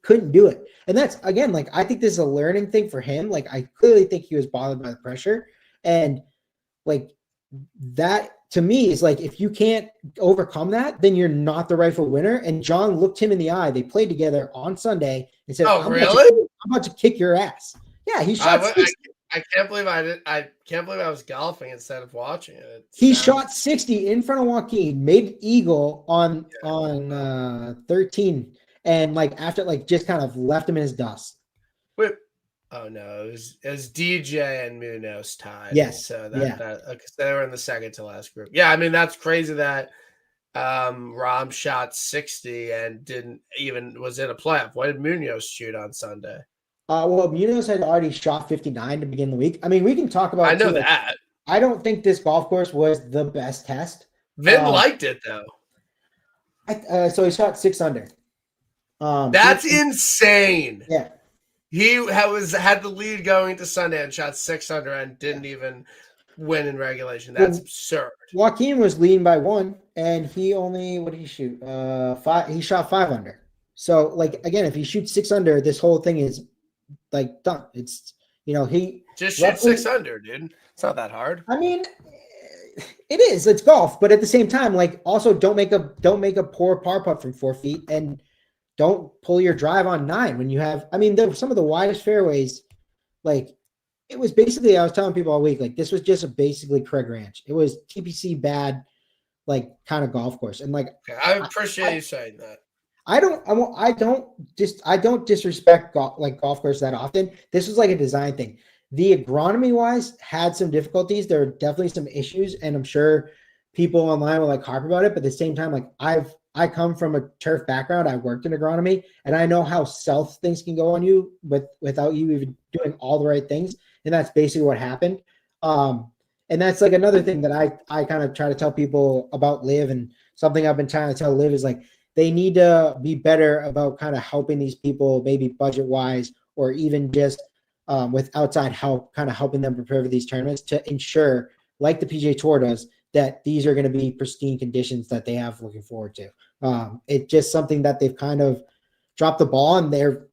couldn't do it. And that's, again, like, I think this is a learning thing for him. Like, I clearly think he was bothered by the pressure. And, like, that to me is like, if you can't overcome that, then you're not the rightful winner. And John looked him in the eye. They played together on Sunday and said, "Oh, really? I'm about to kick your ass." Yeah, he shot. I can't believe I can't believe I was golfing instead of watching it. He shot 60 in front of Joaquin, made eagle on 13, and like after like just kind of left him in his dust. Wait. Oh no, it was DJ and Munoz tied. Yes. So they were in the second to last group. Yeah, I mean, that's crazy that Rahm shot 60 and was in a playoff. What did Munoz shoot on Sunday? Well, Munoz had already shot 59 to begin the week. I mean, we can talk about. I know that. I don't think this golf course was the best test. Vin liked it though. So he shot 6 under. That's insane. Yeah. He had the lead going into Sunday and shot 6 under and didn't even win in regulation. That's absurd. Joaquin was leading by 1, and he only, what did he shoot? 5. He shot 5 under. So, like, again, if he shoots 6 under, this whole thing is like done. It's, he just shoot 6 under, dude. It's not that hard. I mean, it is. It's golf, but at the same time, like, also don't make a poor par putt from 4 feet, and don't pull your drive on 9 when you have, I mean, some of the widest fairways, like, it was basically, I was telling people all week, like, this was just basically Craig Ranch. It was TPC bad, like, kind of golf course. And, like, okay, I appreciate you saying that. I don't disrespect golf course that often. This was like a design thing. The agronomy wise had some difficulties. There are definitely some issues, and I'm sure people online will like harp about it. But at the same time, like I come from a turf background. I worked in agronomy, and I know how south things can go on you without you even doing all the right things. And that's basically what happened. And that's like another thing that I kind of try to tell people about Live, and something I've been trying to tell Live is like they need to be better about kind of helping these people, maybe budget wise, or even just with outside help, kind of helping them prepare for these tournaments to ensure, like the PGA Tour does, that these are going to be pristine conditions that they have looking forward to. It's just something that they've kind of dropped the ball on there.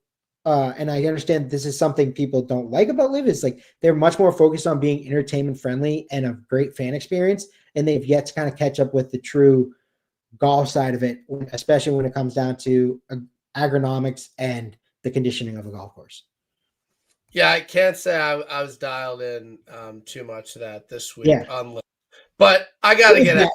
And I understand this is something people don't like about Live. Is like they're much more focused on being entertainment friendly and a great fan experience, and they've yet to kind of catch up with the true golf side of it, especially when it comes down to agronomics and the conditioning of a golf course. Yeah, I can't say I was dialed in too much to that this week on Live. But I got to get it.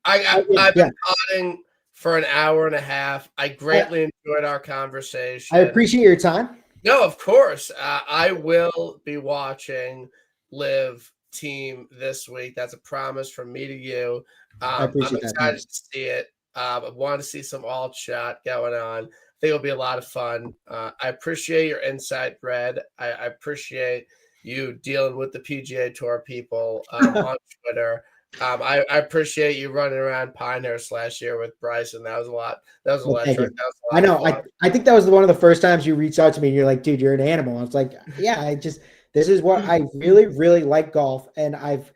I've been potting for an hour and a half. I greatly enjoyed our conversation. I appreciate your time. No, of course. I will be watching Live Team this week. That's a promise from me to you. I'm excited to see it. I want to see some alt shot going on. I think it'll be a lot of fun. I appreciate your insight, Brad. I appreciate you dealing with the PGA Tour people on Twitter. I appreciate you running around Pinehurst last year with Bryson. That was a lot. That was electric. I know. I think that was one of the first times you reached out to me and you're like, dude, you're an animal. I was like, yeah, this is what I really, really like golf. And I've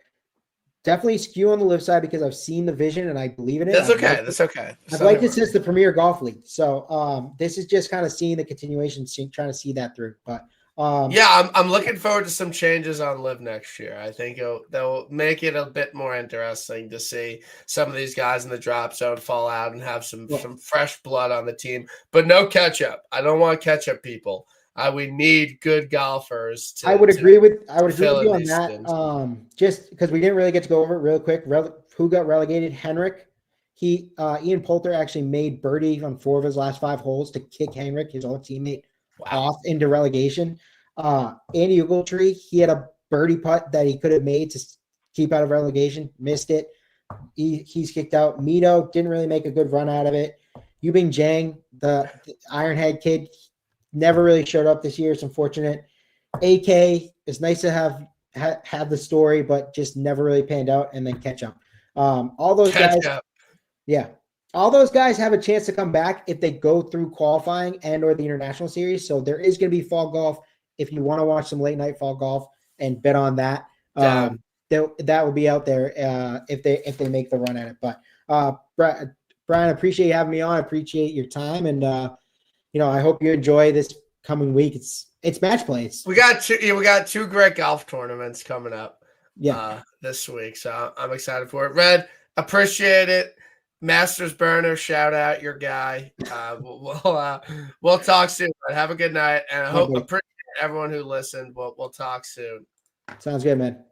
definitely skew on the Live side because I've seen the vision and I believe in it. That's okay. That's okay. I've liked it since the Premier Golf League. So this is just kind of seeing the continuation, trying to see that through. But yeah, I'm looking forward to some changes on Live next year. I think they'll make it a bit more interesting to see some of these guys in the drop zone fall out and have some fresh blood on the team. But no catch up. I don't want catch up people. We need good golfers. I would agree with you on that. Just because we didn't really get to go over it real quick. Who got relegated? Henrik. Ian Poulter actually made birdie on 4 of his last 5 holes to kick Henrik, his old teammate, off into relegation. Andy Ogletree, he had a birdie putt that he could have made to keep out of relegation, missed it. He's kicked out. Mito didn't really make a good run out of it. Yubing Zhang, the Ironhead kid, never really showed up this year. It's unfortunate. AK, it's nice to have the story, but just never really panned out. And then catch up. All those guys, all those guys have a chance to come back if they go through qualifying and or the international series. So there is going to be fall golf. If you want to watch some late night fall golf and bet on that, that will be out there if they make the run at it. But Brian, I appreciate you having me on. I appreciate your time, and I hope you enjoy this coming week. It's match play. We got 2 great golf tournaments coming up this week, so I'm excited for it. Red, appreciate it. Masters Burner, shout out your guy. We'll talk soon. But have a good night, and I appreciate everyone who listened. We'll talk soon. Sounds good, man.